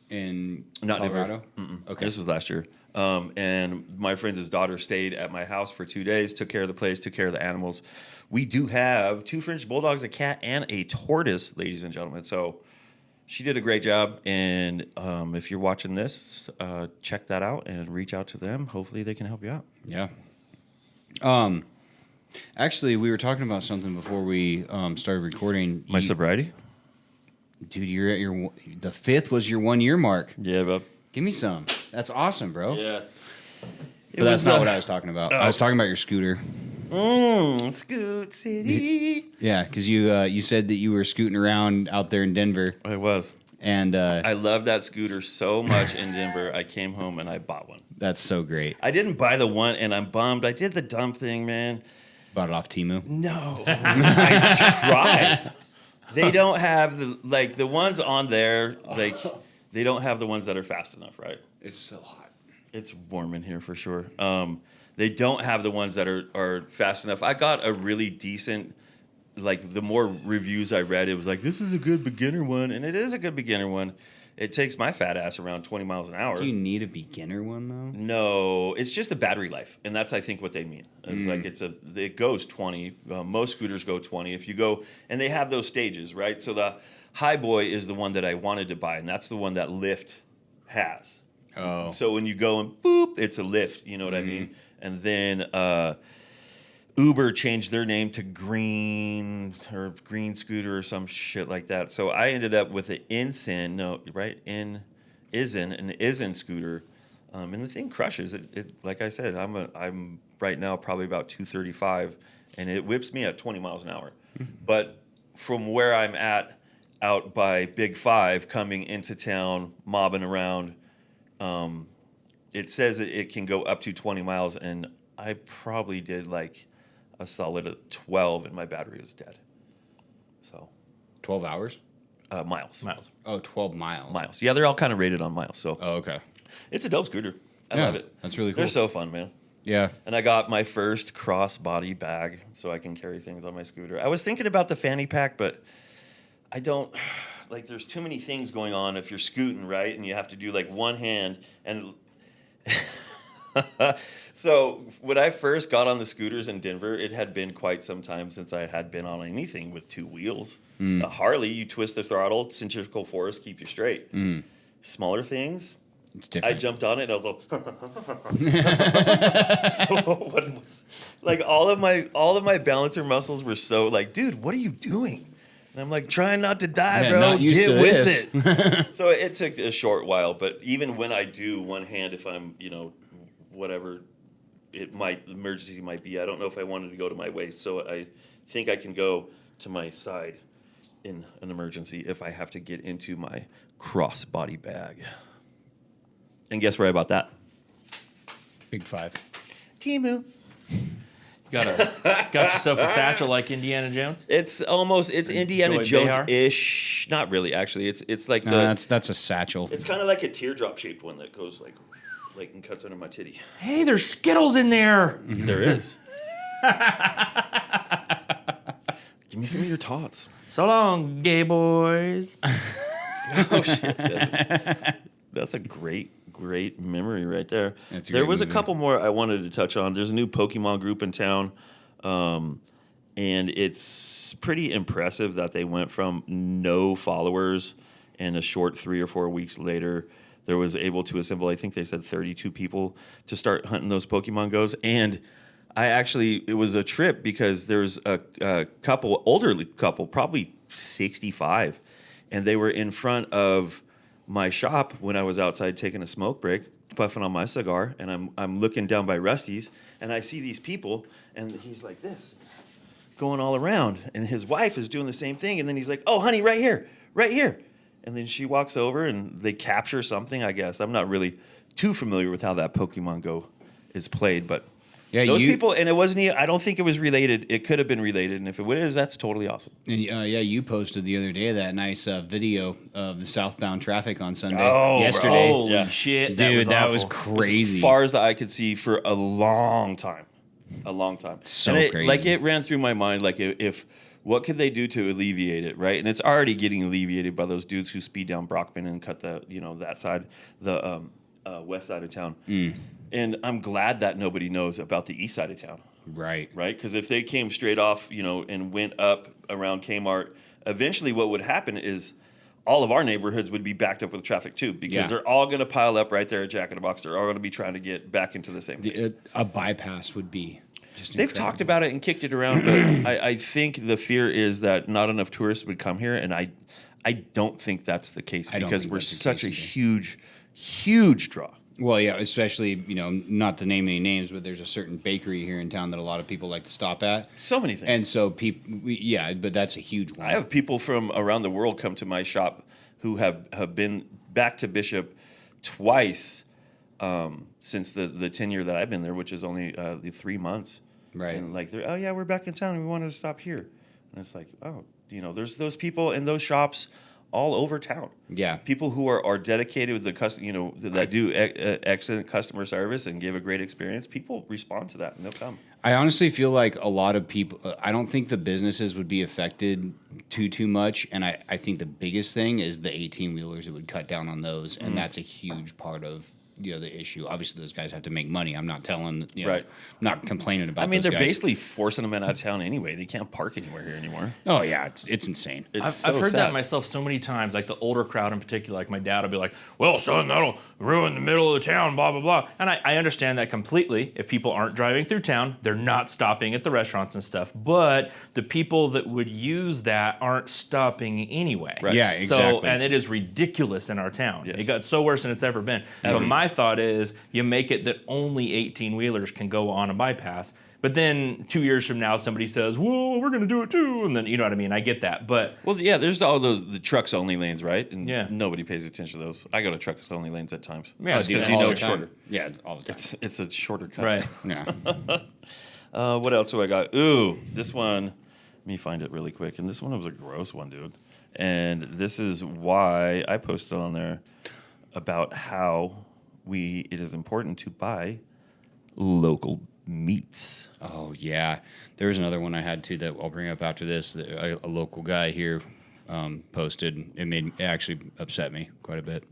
in Not Colorado? never. Okay. This was last year. And my friend's daughter stayed at my house for 2 days, took care of the place, took care of the animals. We do have 2 French bulldogs, a cat, and a tortoise, ladies and gentlemen. So she did a great job. And if you're watching this, check that out and reach out to them. Hopefully they can help you out. Yeah. Actually, we were talking about something before we started recording. My sobriety? Dude, you're at the 5th was your 1 year mark. Yeah, bub. Give me some. That's awesome, bro. Yeah. But that's not what I was talking about. I was talking about your scooter. Scoot City. Yeah, because you said that you were scooting around out there in Denver. I was. And I love that scooter so much in Denver. I came home and I bought one. that's so great. I didn't buy the one, and I'm bummed. I did the dumb thing, man. Bought it off Temu. No, I tried. They don't have the ones on there. Like they don't have the ones that are fast enough, right? It's so hot. It's warm in here for sure. They don't have the ones that are fast enough. I got a really decent. Like the more reviews I read, it was like, this is a good beginner one, and it is a good beginner one. It takes my fat ass around 20 miles an hour. Do you need a beginner one though? No, it's just the battery life, and that's I think what they mean. It's like it goes 20. Most scooters go 20. If you go, and they have those stages, right? So the High Boy is the one that I wanted to buy, and that's the one that Lyft has. Oh, So when you go and boop, it's a lift. You know what I mean? And then Uber changed their name to Green Scooter or some shit like that. So I ended up with an Isin scooter, and the thing crushes. It like I said, I'm right now probably about 235, and it whips me at 20 miles an hour. But from where I'm at, out by B.H.O.V, coming into town, mobbing around, it says it can go up to 20 miles, and I probably did like a solid 12 and my battery was dead. So 12 hours? miles. Oh, 12 miles. Miles. Yeah, they're all kind of rated on miles. So Oh, okay. it's a dope scooter. I Yeah, love it. that's really cool. They're so fun, man. Yeah. And I got my first crossbody bag so I can carry things on my scooter. I was thinking about the fanny pack, but I don't like there's too many things going on if you're scooting, right? And you have to do like one hand and so when I first got on the scooters in Denver, it had been quite some time since I had been on anything with two wheels. A Harley, you twist the throttle, centrifugal force, keep you straight. Smaller things, It's different. I jumped on it and I was like, all of my balancer muscles were so like, dude, what are you doing? And I'm like, trying not to die, Yeah, bro. not used Get to with this. it. So it took a short while, but even when I do one hand, if I'm, whatever emergency might be, I don't know if I wanted to go to my waist. So I think I can go to my side in an emergency if I have to get into my crossbody bag. And guess where I bought that? Big 5. Temu. Got yourself a satchel like Indiana Jones? It's Indiana Joy Jones-ish. Not really, actually. It's like That's a satchel. it's kind of like a teardrop shaped one that goes like and cuts under my titty. Hey, there's Skittles in there. There is. Give me some of your tots. So long, gay boys. Oh shit. That's a great memory right there. That's a There great was a movie. couple more I wanted to touch on. There's a new Pokemon group in town. And it's pretty impressive that they went from no followers and a short 3 or 4 weeks later there was able to assemble, I think they said 32 people to start hunting those Pokemon Go's. And it was a trip because there's a elderly couple, probably 65, and they were in front of my shop when I was outside taking a smoke break, puffing on my cigar, and I'm looking down by Rusty's, and I see these people, and he's like this, going all around, and his wife is doing the same thing, and then he's like, "Oh, honey, right here. And then she walks over, and they capture something, I guess. I'm not really too familiar with how that Pokemon Go is played, but Yeah, those people, and it wasn't. I don't think it was related. It could have been related, and if it is, that's totally awesome. And you posted the other day that nice video of the southbound traffic on Sunday. Oh, bro. yesterday. Holy Yeah. shit. Dude, that was awful. crazy. As far as the eye could see for a long time. So and crazy. Like it ran through my mind, like if what could they do to alleviate it, right? And it's already getting alleviated by those dudes who speed down Brockman and cut that side, the west side of town. And I'm glad that nobody knows about the east side of town. Right. Right? Because if they came straight off, and went up around Kmart, eventually what would happen is all of our neighborhoods would be backed up with traffic too, because they're all going to pile up right there at Jack in the Box. They're all going to be trying to get back into the same thing. A bypass would be just They've incredible. talked about it and kicked it around, but I think the fear is that not enough tourists would come here, and I don't think that's the case I don't because think we're that's the such a case either. huge draw. Well, yeah, especially, not to name any names, but there's a certain bakery here in town that a lot of people like to stop at. So many things. And so but that's a huge one. I have people from around the world come to my shop who have been back to Bishop twice since the tenure that I've been there, which is only the 3 months. Right. And like, oh yeah, we're back in town. We wanted to stop here. And it's like, oh, there's those people in those shops all over town. Yeah. People who are dedicated with the that do excellent customer service and give a great experience. People respond to that and they'll come. I honestly feel like a lot of people, I don't think the businesses would be affected too much. And I think the biggest thing is the 18-wheelers. It would cut down on those. And that's a huge part of the issue. Obviously, those guys have to make money. I'm not telling, Right. I'm not complaining about. I mean, those they're guys. basically forcing them out of town anyway. They can't park anywhere here anymore. Oh yeah, it's insane. I've heard that myself so many times, like the older crowd in particular. Like my dad will be like, well, son, that'll ruin the middle of the town, blah, blah, blah. And I understand that completely. If people aren't driving through town, they're not stopping at the restaurants and stuff. But the people that would use that aren't stopping anyway. Right. Yeah, exactly. So, and it is ridiculous in our town. Yes. It got so worse than it's ever been. So my thought is you make it that only 18-wheelers can go on a bypass. But then 2 years from now, somebody says, whoa, we're going to do it too. And then, you know what I mean? I get that. But Well, yeah, there's all the trucks only lanes, right? And Yeah. nobody pays attention to those. I go to trucks only lanes at times. Yeah, Just dude, because all it's the shorter. Yeah, all the time. It's a shorter cut. right. Yeah. What else do I got? Ooh, this one. Let me find it really quick. And this one was a gross one, dude. And this is why I posted on there about how it is important to buy local meats. Oh yeah, there was another one I had too that I'll bring up after this. That a local guy here posted. It actually upset me quite a bit.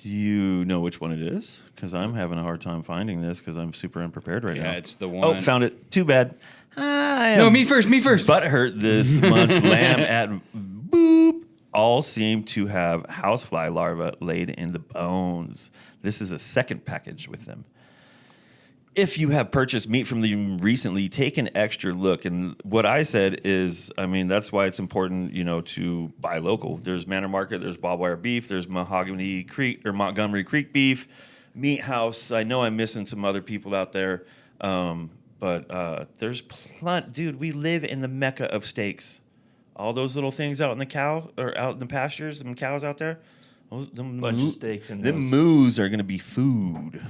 Do you know which one it is? Because I'm having a hard time finding this because I'm super unprepared right now. Yeah, it's the one. Oh, found it. Too bad. No, me first. Butthurt this month's lamb at Boop all seem to have housefly larvae laid in the bones. This is a second package with them. If you have purchased meat from them recently, take an extra look. And what I said is, that's why it's important, to buy local. There's Manor Market, there's Barbed Wire Beef, there's Montgomery Creek Beef, Meat House. I know I'm missing some other people out there, but there's plenty. Dude, we live in the mecca of steaks. All those little things out in the pastures, them cows out there. Bunch of steaks in them those. moos are gonna be food.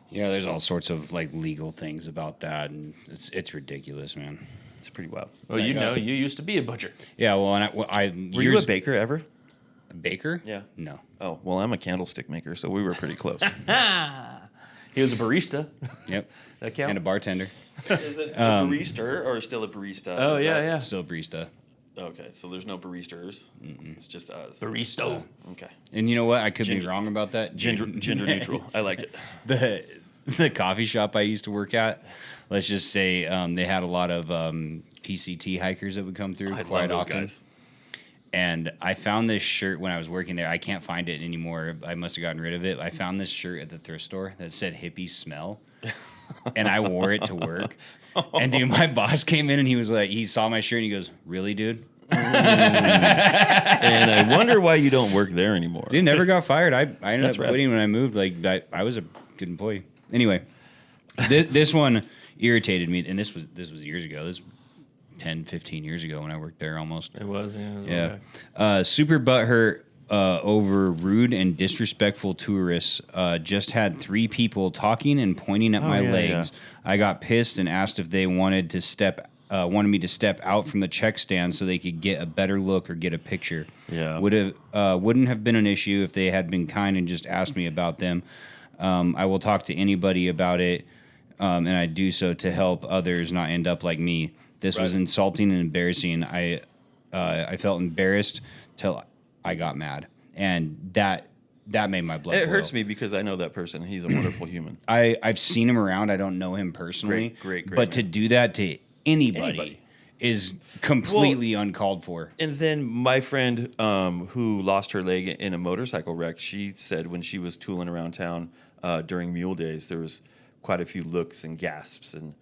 Yeah, there's all sorts of legal things about that, and it's ridiculous, man. It's pretty wild. Well, you used to be a butcher. Yeah, well, and I Were you a baker ever? a baker? Yeah. No. Oh, well, I'm a candlestick maker, so we were pretty close. He was a barista. Yep. That count? And a bartender. Is it a barista or still a barista? Oh, yeah. Still barista. Okay, so there's no baristas. It's just us. Barista. Okay. And you know what? I could be Gender- wrong about that. Gender neutral. I like it. The coffee shop I used to work at, let's just say they had a lot of PCT hikers that would come through I quite love those often. guys. And I found this shirt when I was working there. I can't find it anymore. I must have gotten rid of it. I found this shirt at the thrift store that said "hippie smell," and I wore it to work. And dude, my boss came in and he was like, he saw my shirt and he goes, "Really, dude?" And I wonder why you don't work there anymore. Dude, never got fired. I ended That's up rad. quitting when I moved. I was a good employee. Anyway, this one irritated me, and this was years ago. This was 10, 15 years ago when I worked there almost. It was, yeah. Yeah. Super butthurt over rude and disrespectful tourists. Just had 3 people talking and pointing at my yeah, legs. yeah. I got pissed and asked if they wanted me to step out from the check stand so they could get a better look or get a picture. Yeah. Wouldn't have been an issue if they had been kind and just asked me about them. I will talk to anybody about it, and I do so to help others not end up like me. This was insulting and embarrassing. I felt embarrassed till I got mad, and that made my blood It boil. hurts me because I know that person. He's a wonderful human. I've seen him around. I don't know him personally. Great But to man. do that to anybody is completely uncalled for. And then my friend who lost her leg in a motorcycle wreck, she said when she was tooling around town during mule days, there was quite a few looks and gasps, and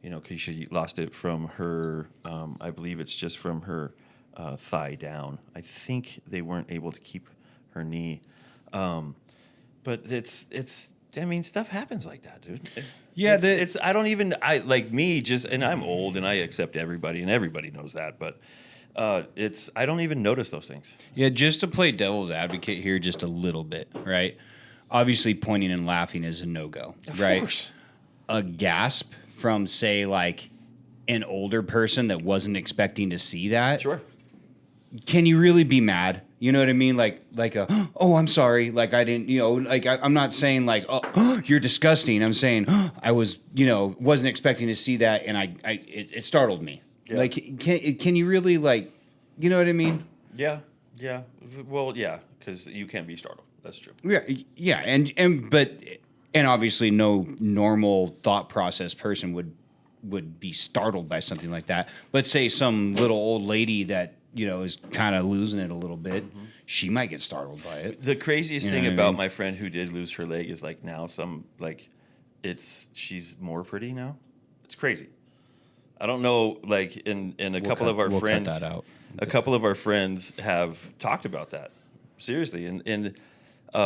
because she lost it from her, I believe it's just from her thigh down. I think they weren't able to keep her knee. But it's. I mean, stuff happens like that, dude. Yeah, it's. I don't even. I like me just, and I'm old, and I accept everybody, and everybody knows that. But it's. I don't even notice those things. Yeah, just to play devil's advocate here, just a little bit, right? Obviously, pointing and laughing is a no-go, right? Of course. A gasp from, say, like an older person that wasn't expecting to see that. Sure. Can you really be mad? You know what I mean? Like oh, I'm sorry. Like I didn't, like I'm not saying like, oh, you're disgusting. I'm saying I was, wasn't expecting to see that, and it startled me. Yeah. Like, can you really like, you know what I mean? Yeah. Well, yeah, because you can be startled. That's true. Yeah, and obviously no normal thought process person would be startled by something like that. But say some little old lady that is kind of losing it a little bit, she might get startled by it. The craziest thing about my friend who did lose her leg is like now she's more pretty now. It's crazy. I don't know, like in a couple of our friends, cut that out. A couple of our friends have talked about that seriously, and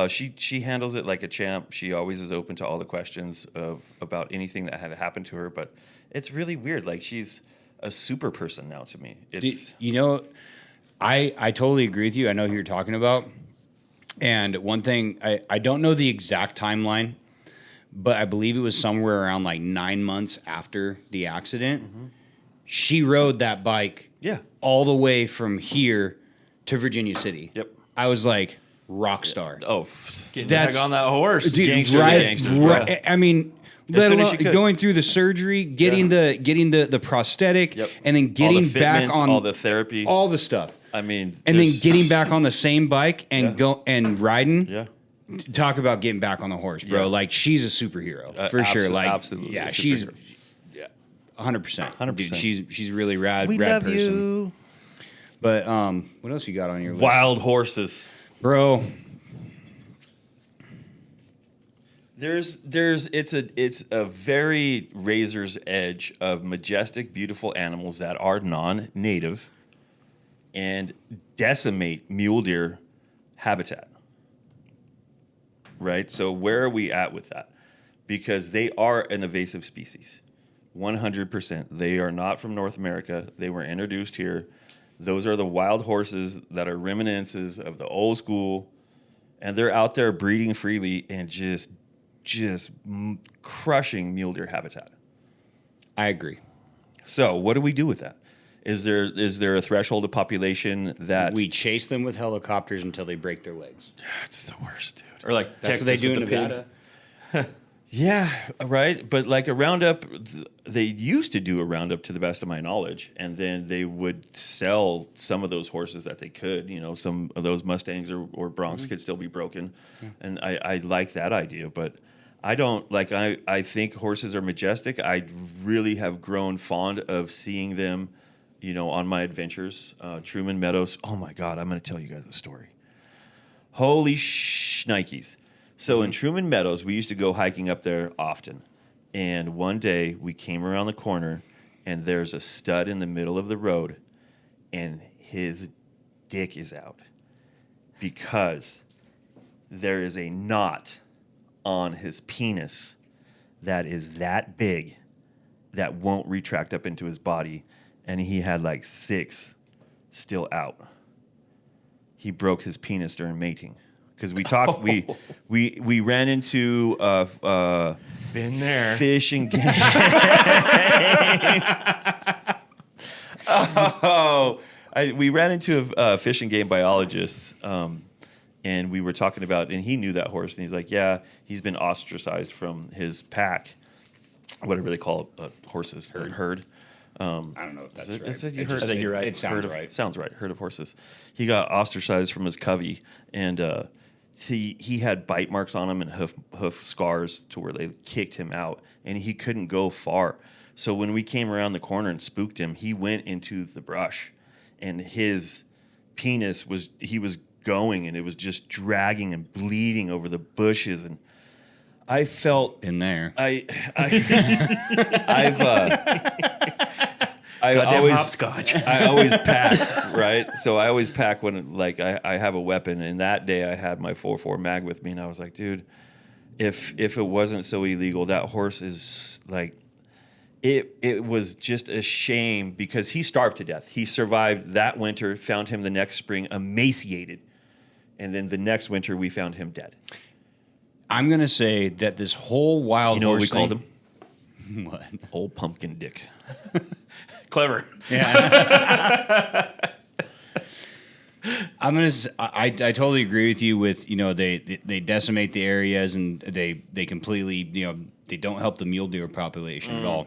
she handles it like a champ. She always is open to all the questions about anything that had happened to her, but it's really weird. Like she's a super person now to me. It's I totally agree with you. I know who you're talking about. And one thing, I don't know the exact timeline, but I believe it was somewhere around like 9 months after the accident. She rode that bike all the way from here to Virginia City. Yep. I was like, rock star. Oh, Getting back on that horse. Dude, Gangster, right. I mean, let soon as alone she could. going through the surgery, getting the prosthetic, and then all getting the back fitments, on all the therapy, all the stuff. I mean, And then getting back on the same bike and go and riding. Yeah. Talk about getting back on the horse, bro. Yeah. Like she's a superhero for sure. Like absolutely, yeah, a she's superhero. 100%. 100%. Dude, she's really rad. We rad love person. you. But what else you got on your list, Wild horses. bro? It's a very razor's edge of majestic, beautiful animals that are non-native and decimate mule deer habitat. Right? So where are we at with that? Because they are an invasive species. 100%. They are not from North America. They were introduced here. Those are the wild horses that are reminiscences of the old school, and they're out there breeding freely and just crushing mule deer habitat. I agree. So what do we do with that? Is there a threshold of population that We chase them with helicopters until they break their legs. That's the worst, dude. Or like That's Texas what they do in with the Nevada. pigs. Yeah, right. But like a roundup, they used to do a roundup to the best of my knowledge, and then they would sell some of those horses that they could. Some of those Mustangs or Broncs could still be broken, and I like that idea. But I don't like. I think horses are majestic. I really have grown fond of seeing them, on my adventures. Truman Meadows. Oh my God, I'm going to tell you guys a story. Holy shnikes. So in Truman Meadows, we used to go hiking up there often. And one day we came around the corner and there's a stud in the middle of the road and his dick is out because there is a knot on his penis that is that big that won't retract up into his body. And he had like 6 still out. He broke his penis during mating. Because we talked, we ran into Been there. fish and game. We ran into a fish and game biologist, and we were talking about, and he knew that horse, and he's like, yeah, he's been ostracized from his pack, whatever they call horses, herd. I don't know if that's right. I think you're right. It sounds right. Sounds right. Herd of horses. He got ostracized from his covey, and he had bite marks on him and hoof scars to where they kicked him out, and he couldn't go far. So when we came around the corner and spooked him, he went into the brush, and his penis was going, and it was just dragging and bleeding over the bushes, and I Goddamn always hopscotch. I always pack, right? So I always pack when like I have a weapon. And that day I had my 4.4 mag with me, and I was like, dude, if it wasn't so illegal, that horse is like. It was just a shame because he starved to death. He survived that winter, found him the next spring emaciated. And then the next winter, we found him dead. I'm going to say that this whole wild You know what we horse called him? thing- What? Old pumpkin dick. Clever. Yeah. I totally agree with you with, they decimate the areas and they completely, they don't help the mule deer population at all.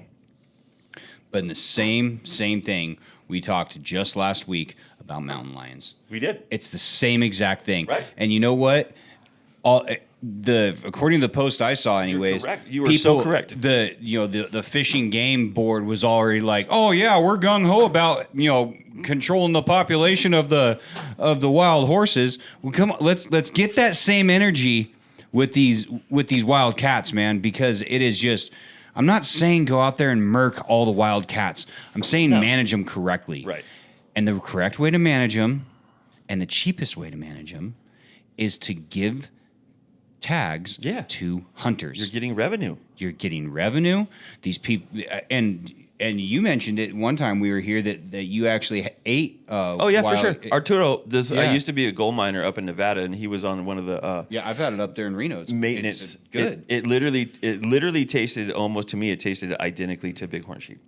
But in the same thing, we talked just last week about mountain lions. We did. It's the same exact thing. Right. And you know what? According to the post I saw, anyways, correct. You were so correct. The fishing game board was already like, oh yeah, we're gung ho about controlling the population of the wild horses. Well, come on, let's get that same energy with these wild cats, man, because it is just. I'm not saying go out there and murk all the wild cats. I'm saying manage them correctly. Right. And the correct way to manage them, and the cheapest way to manage them, is to give tags to hunters. You're getting revenue. These people, and you mentioned it one time we were here that you actually ate. Oh yeah, for sure. Arturo, Yeah. I used to be a gold miner up in Nevada, and he was on one of the yeah, I've had it up there in Reno. It's maintenance. It's good. It literally tasted almost, to me, it tasted identically to bighorn sheep.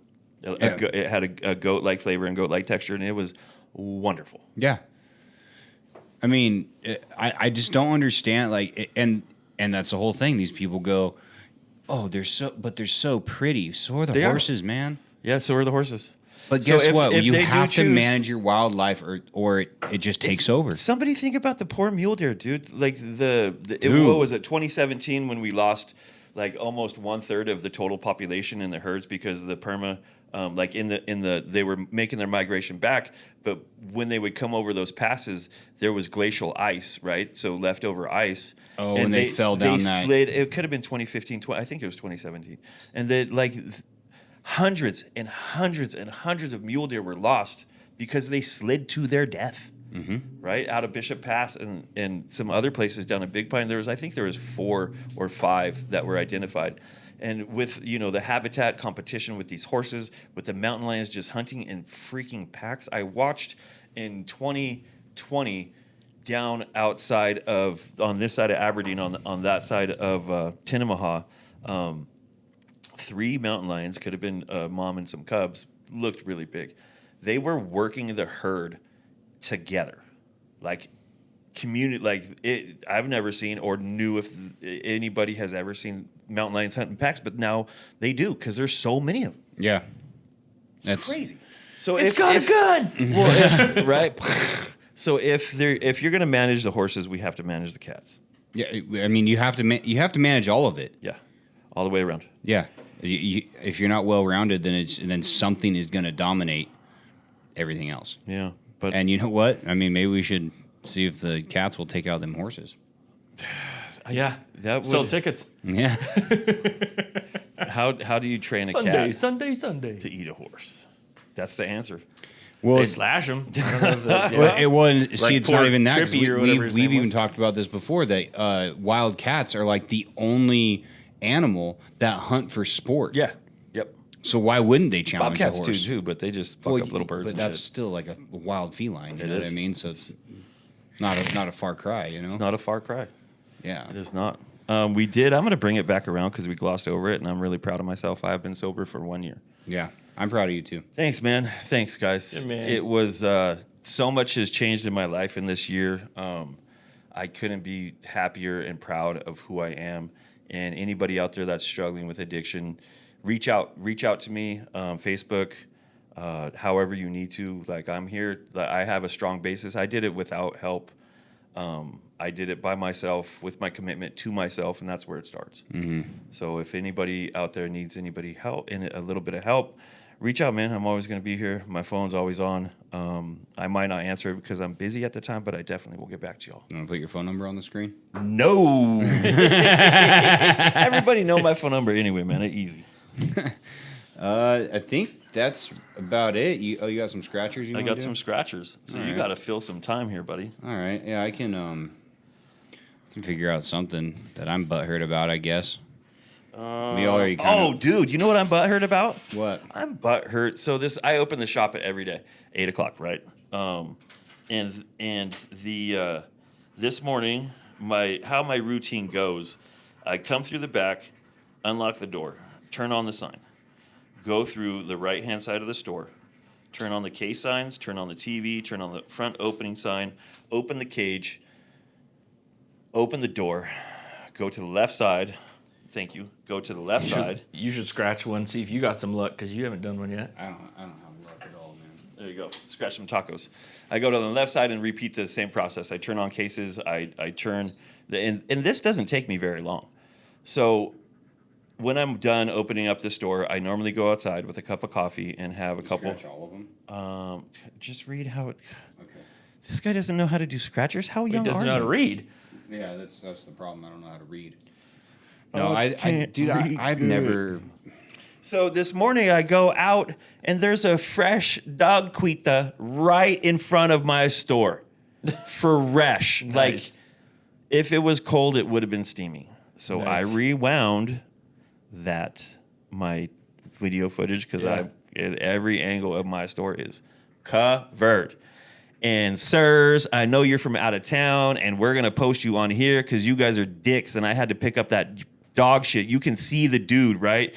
It had a goat-like flavor and goat-like texture, and it was wonderful. Yeah. I mean, I just don't understand, and that's the whole thing. These people go, oh, they're so pretty. So are the horses, man. Yeah, so are the horses. But guess what? If You they have do to choose- manage your wildlife, or it just takes over. Somebody think about the poor mule deer, dude. Like Dude. what was it, 2017 when we lost like almost 1/3 of the total population in the herds because of the perma. Like they were making their migration back, but when they would come over those passes, there was glacial ice, right? So leftover ice. Oh, and they fell down they that. slid. It could have been 2015. I think it was 2017. And they hundreds and hundreds and hundreds of mule deer were lost because they slid to their death. Right out of Bishop Pass and some other places down at Big Pine. I think there was 4 or 5 that were identified. And with the habitat competition with these horses, with the mountain lions just hunting in freaking packs, I watched in 2020 down outside on this side of Aberdeen, on that side of Tinnemaha, 3 mountain lions, could have been a mom and some cubs, looked really big. They were working the herd together, like community, I've never seen or knew if anybody has ever seen mountain lions hunting packs, but now they do because there's so many of them. Yeah. It's crazy. So It's got a gun. well, right. So if you're gonna manage the horses, we have to manage the cats. Yeah, I mean, you have to manage all of it. Yeah, all the way around. Yeah, if you're not well rounded, then something is going to dominate everything else. Yeah, but And you know what? I mean, maybe we should see if the cats will take out them horses. Yeah. that Sell would. tickets. Yeah. How do you train a Sunday, cat Sunday. to eat a horse? That's the answer. Well, They slash them. it wasn't. See, it's not poor even that. 'Cause Trippy or whatever his we've name even was. talked about this before. That wild cats are like the only animal that hunt for sport. Yeah. Yep. So why wouldn't they challenge Bobcats a do horse? too, but they just fuck up little birds. But and that's shit. still like a wild feline. You It know what I is. mean? So it's not a far cry. You know? It's not a far cry. Yeah. It is not. I'm going to bring it back around because we glossed over it, and I'm really proud of myself. I have been sober for 1 year. Yeah. I'm proud of you too. Thanks, man. Thanks, guys. Yeah, man. It was so much has changed in my life in this year. I couldn't be happier and proud of who I am. And anybody out there that's struggling with addiction, reach out to me, Facebook, however you need to. Like, I'm here. I have a strong basis. I did it without help. I did it by myself with my commitment to myself, and that's where it starts. Mm-hmm. So if anybody out there needs anybody help and a little bit of help, reach out, man. I'm always going to be here. My phone's always on. I might not answer it because I'm busy at the time, but I definitely will get back to y'all. You want to put your phone number on the screen? No. Everybody know my phone number anyway, man. It's easy. I think that's about it. You got some scratchers you I wanna got do? some scratchers, so All you right. got to fill some time here, buddy. All right. Yeah, I can figure out something that I'm butthurt about, I guess. We already kind of... Dude, you know what I'm butthurt about? What? I'm butthurt. So I open the shop at every day, 8 o'clock, right? And the this morning, how my routine goes, I come through the back, unlock the door, turn on the sign, go through the right-hand side of the store, turn on the case signs, turn on the TV, turn on the front opening sign, open the cage, open the door, go to the left side. Thank you. Go to the left side. You should scratch one, see if you got some luck, because you haven't done one yet. I don't have luck at all, man. There you go. Scratch some tacos. I go to the left side and repeat the same process. I turn on cases. I turn, and this doesn't take me very long. So when I'm done opening up the store, I normally go outside with a cup of coffee and have a couple. Scratch all of them? Just read how it. Okay. This guy doesn't know how to do scratchers. How He young doesn't are know how to you? read. Yeah, that's the problem. I don't know how to read. No, can't I've never... So this morning I go out and there's a fresh dog quita right in front of my store. Fresh. Nice. Like if it was cold, it would have been steamy. So I Nice. rewound my video footage because Yeah. every angle of my store is covered. And sirs, I know you're from out of town and we're going to post you on here because you guys are dicks and I had to pick up that dog shit. You can see the dude, right?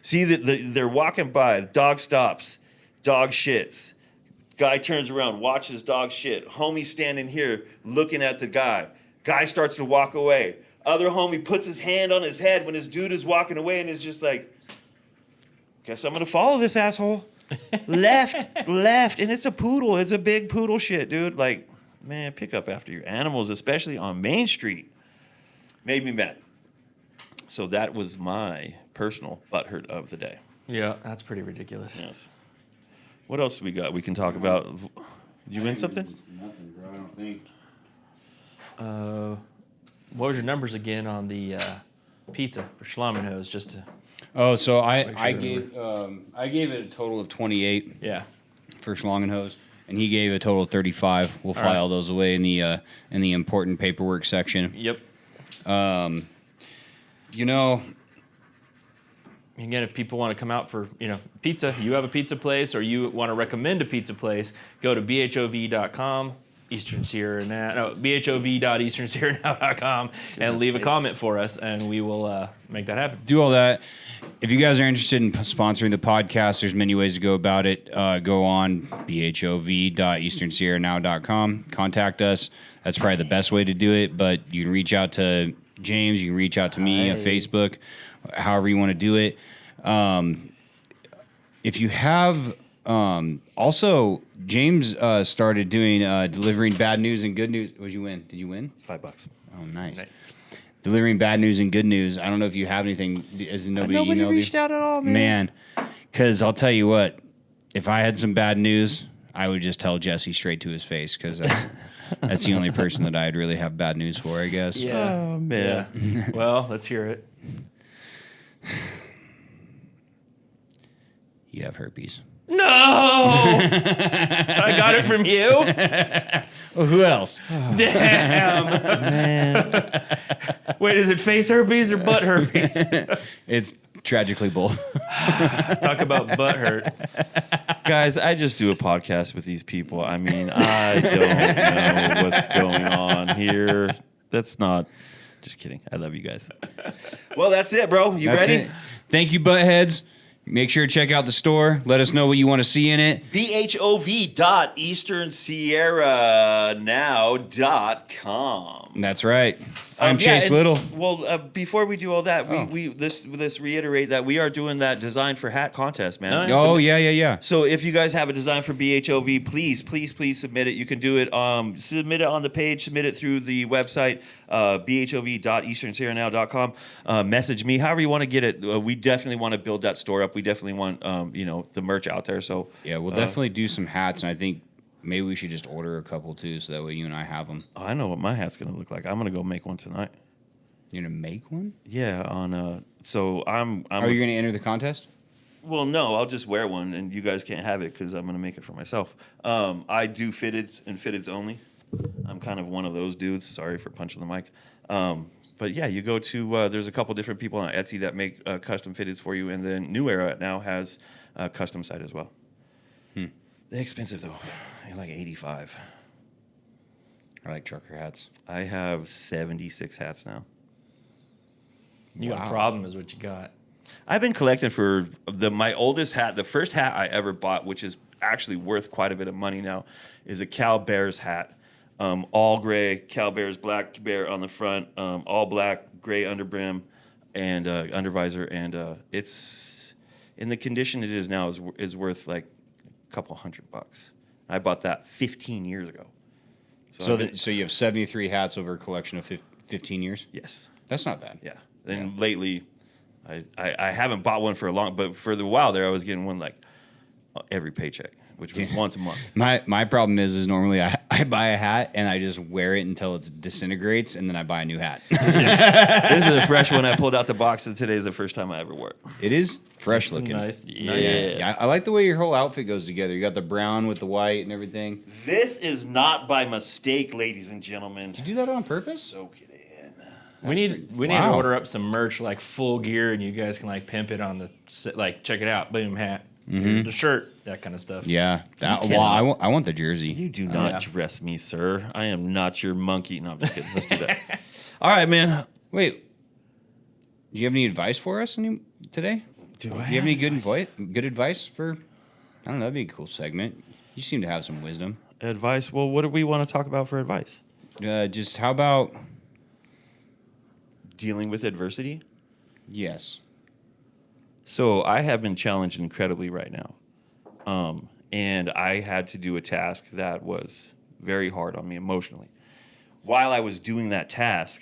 See that they're walking by, the dog stops, dog shits. Guy turns around, watches dog shit. Homie standing here looking at the guy. Guy starts to walk away. Other homie puts his hand on his head when his dude is walking away and is just like, guess I'm going to follow this asshole. left, and it's a poodle. It's a big poodle shit, dude. Like, man, pick up after your animals, especially on Main Street. Made me mad. So that was my personal butthurt of the day. Yeah, that's pretty ridiculous. Yes. What else we got? We can talk about. Did you win something? Nothing, bro. I don't think. What was your numbers again on the pizza for Shlomin hose? Just to Oh, so I Make sure gave it a total of 28 yeah. for Schlangenhose, and he gave a total of 35. We'll file those away in the important paperwork section. Yep. You know, Again, if people want to come out for pizza, you have a pizza place, or you want to recommend a pizza place, go to BHOV.com. Eastern Sierra now, no, BHOV.easternsierranow.com and leave a comment for us, and we will make that happen. do all that. If you guys are interested in sponsoring the podcast, there's many ways to go about it. Go on BHOV.easternsierranow.com. Contact us. That's probably the best way to do it, but you can reach out to James. You can reach out to me on Facebook, however you want to do it. If you have... also, James started doing delivering bad news and good news. What'd you win? Did you win? $5. Oh, nice. Nice. Delivering bad news and good news. I don't know if you have anything. Has nobody emailed reached you? out at all, man. Because I'll tell you what, if I had some bad news, I would just tell Jesse straight to his face, because that's the only person that I'd really have bad news for, I guess. Yeah. Oh, man. Yeah. Well, let's hear it. You have herpes. No! I got it from you? Well, who else? Damn. Man. Wait, is it face herpes or butt herpes? It's tragically both. Talk about butt hurt. Guys, I just do a podcast with these people. I mean, I don't know what's going on here. That's not... Just kidding. I love you guys. Well, that's it, bro. You That's ready? it. Thank you, Buttheads. Make sure to check out the store. Let us know what you want to see in it. BHOV.easternsierranow.com. That's right. I'm Chase and- Little. Well, before we do all that, Oh. let's reiterate that we are doing that design for hat contest, man. Nice. Oh, yeah. So if you guys have a design for BHOV, please submit it. You can do it. Submit it on the page. Submit it through the website, BHOV.easternsierranow.com. Message me, however you want to get it. We definitely want to build that store up. We definitely want the merch out there. So Yeah, we'll definitely do some hats, and I think maybe we should just order a couple too, so that way you and I have them. I know what my hat's gonna look like. I'm gonna go make one tonight. You're gonna make one? Yeah, on so I'm Are you gonna enter the contest? Well, no, I'll just wear one, and you guys can't have it because I'm gonna make it for myself. I do fitteds and fitteds only. I'm kind of one of those dudes. Sorry for punching the mic. But yeah, you go to there's a couple different people on Etsy that make custom fitteds for you, and then New Era now has a custom site as well. They're expensive though. They're like $85. I like trucker hats. I have 76 hats now. You got Wow. a problem, is what you got. I've been collecting for my oldest hat. The first hat I ever bought, which is actually worth quite a bit of money now, is a Cal Bears hat. All gray, Cal Bears, black bear on the front, all black, gray underbrim, and undervisor. And it's in the condition it is now is worth like a couple $100. I bought that 15 years ago. So you have 73 hats over a collection of 15 years? Yes. That's not bad. Yeah. And lately, I haven't bought one for a long, but for the while there, I was getting one like every paycheck, which was once a month. My problem is normally I buy a hat and I just wear it until it disintegrates and then I buy a new hat. This is a fresh one I pulled out the box, and today's the first time I ever wore it. It is fresh looking. Nice. Yeah. I like the way your whole outfit goes together. You got the brown with the white and everything. This is not by mistake, ladies and gentlemen. Did you do that on purpose? Soak it in. We need to Wow. order up some merch, like full gear, and you guys can like pimp it on the like check it out, boom hat, the shirt, that kind of stuff. Yeah. cannot- I want the jersey. You do not yeah. dress me, sir. I am not your monkey. No, I'm just kidding. Let's do that. All right, man. Wait. Do you have any advice for us today? Do you have any good advice for? I don't know. That'd be a cool segment. You seem to have some wisdom. advice? Well, what do we want to talk about for advice? Just how about? Dealing with adversity. Yes. So I have been challenged incredibly right now. And I had to do a task that was very hard on me emotionally. While I was doing that task,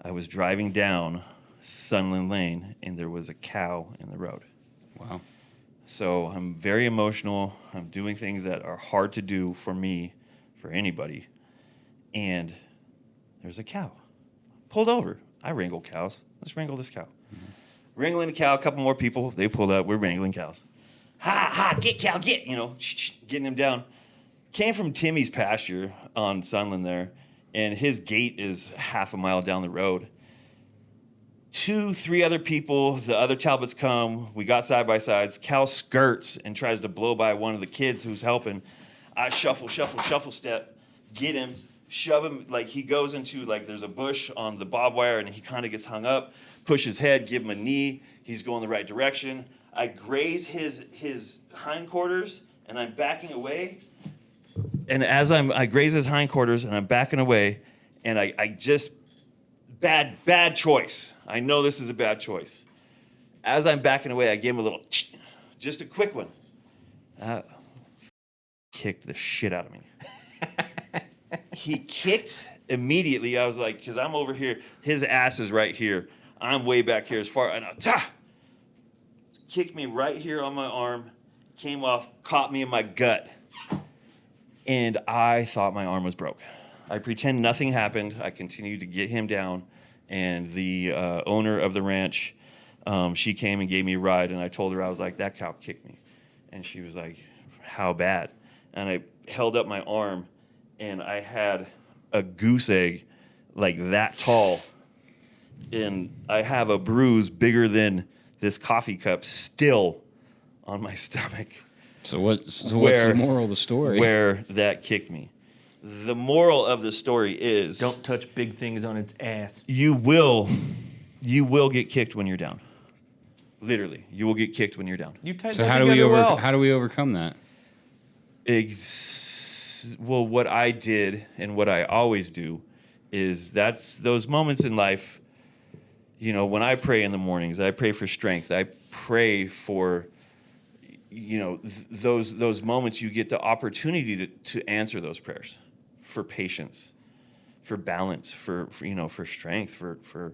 I was driving down Sunland Lane, and there was a cow in the road. Wow. So I'm very emotional. I'm doing things that are hard to do for me, for anybody. And there's a cow. Pulled over. I wrangle cows. Let's wrangle this cow. Mm-hmm. Wrangling the cow, a couple more people. They pulled up. We're wrangling cows. Ha, ha, get cow, get. You know, getting him down. Came from Timmy's pasture on Sunland there, and his gate is half a mile down the road. 2, 3 other people, the other Talbots come. We got side by sides. Cow skirts and tries to blow by one of the kids who's helping. I shuffle step, get him, shove him. Like he goes into, like there's a bush on the barbed wire, and he kind of gets hung up. Push his head, give him a knee. He's going the right direction. I graze his hindquarters, and I'm backing away. And as I graze his hindquarters, and I'm backing away, and I just bad choice. I know this is a bad choice. As I'm backing away, I gave him a little, just a quick one. Kicked the shit out of me. He kicked immediately. I was like, because I'm over here, his ass is right here. I'm way back here as far, and kicked me right here on my arm, came off, caught me in my gut, and I thought my arm was broke. I pretend nothing happened. I continued to get him down, and the owner of the ranch, she came and gave me a ride, and I told her, I was like, that cow kicked me. And she was like, how bad? And I held up my arm, and I had a goose egg like that tall, and I have a bruise bigger than this coffee cup still on my stomach. So what's the moral of the story? Where that kicked me. The moral of the story is Don't touch big things on its ass. you will get kicked when you're down. Literally, you will get kicked when you're down. You tied So that how do we together well. how do we overcome that? Well, what I did and what I always do is that's those moments in life. You know, when I pray in the mornings, I pray for strength. I pray for, you know, those moments you get the opportunity to answer those prayers, for patience, for balance, for strength, for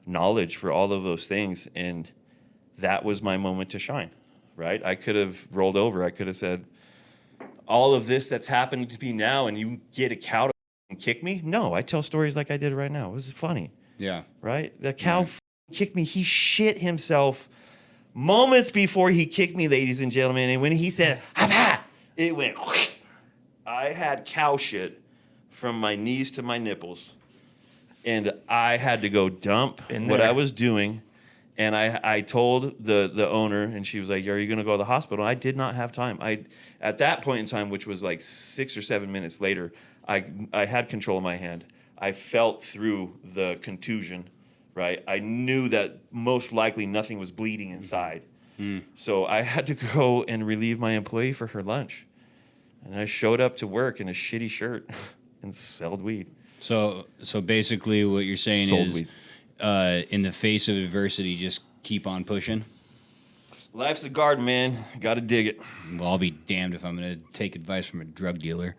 knowledge, for all of those things. And that was my moment to shine, right? I could have rolled over. I could have said, all of this that's happening to me now, and you get a cow and kick me? No, I tell stories like I did right now. It was funny. Yeah. Right? The cow kicked me. He shit himself moments before he kicked me, ladies and gentlemen, and when he said, "Ha-ha," it went, I had cow shit from my knees to my nipples, and I had to go dump what I was doing. And I told the owner, and she was like, "Are you going to go to the hospital?" I did not have time. At that point in time, which was like 6 or 7 minutes later, I had control of my hand. I felt through the contusion, right? I knew that most likely nothing was bleeding inside. So I had to go and relieve my employee for her lunch. And I showed up to work in a shitty shirt and sold weed. So basically what you're saying Sold is weed. In the face of adversity, just keep on pushing. Life's a garden, man. Got to dig it. Well, I'll be damned if I'm going to take advice from a drug dealer.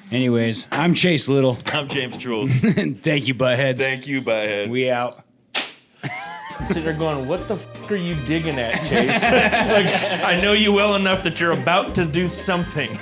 Anyways, I'm Chase Little. I'm James Truhls. Thank you, buttheads. Thank you, buttheads. We out. Sitting there going, what the f*** are you digging at, Chase? Like, I know you well enough that you're about to do something.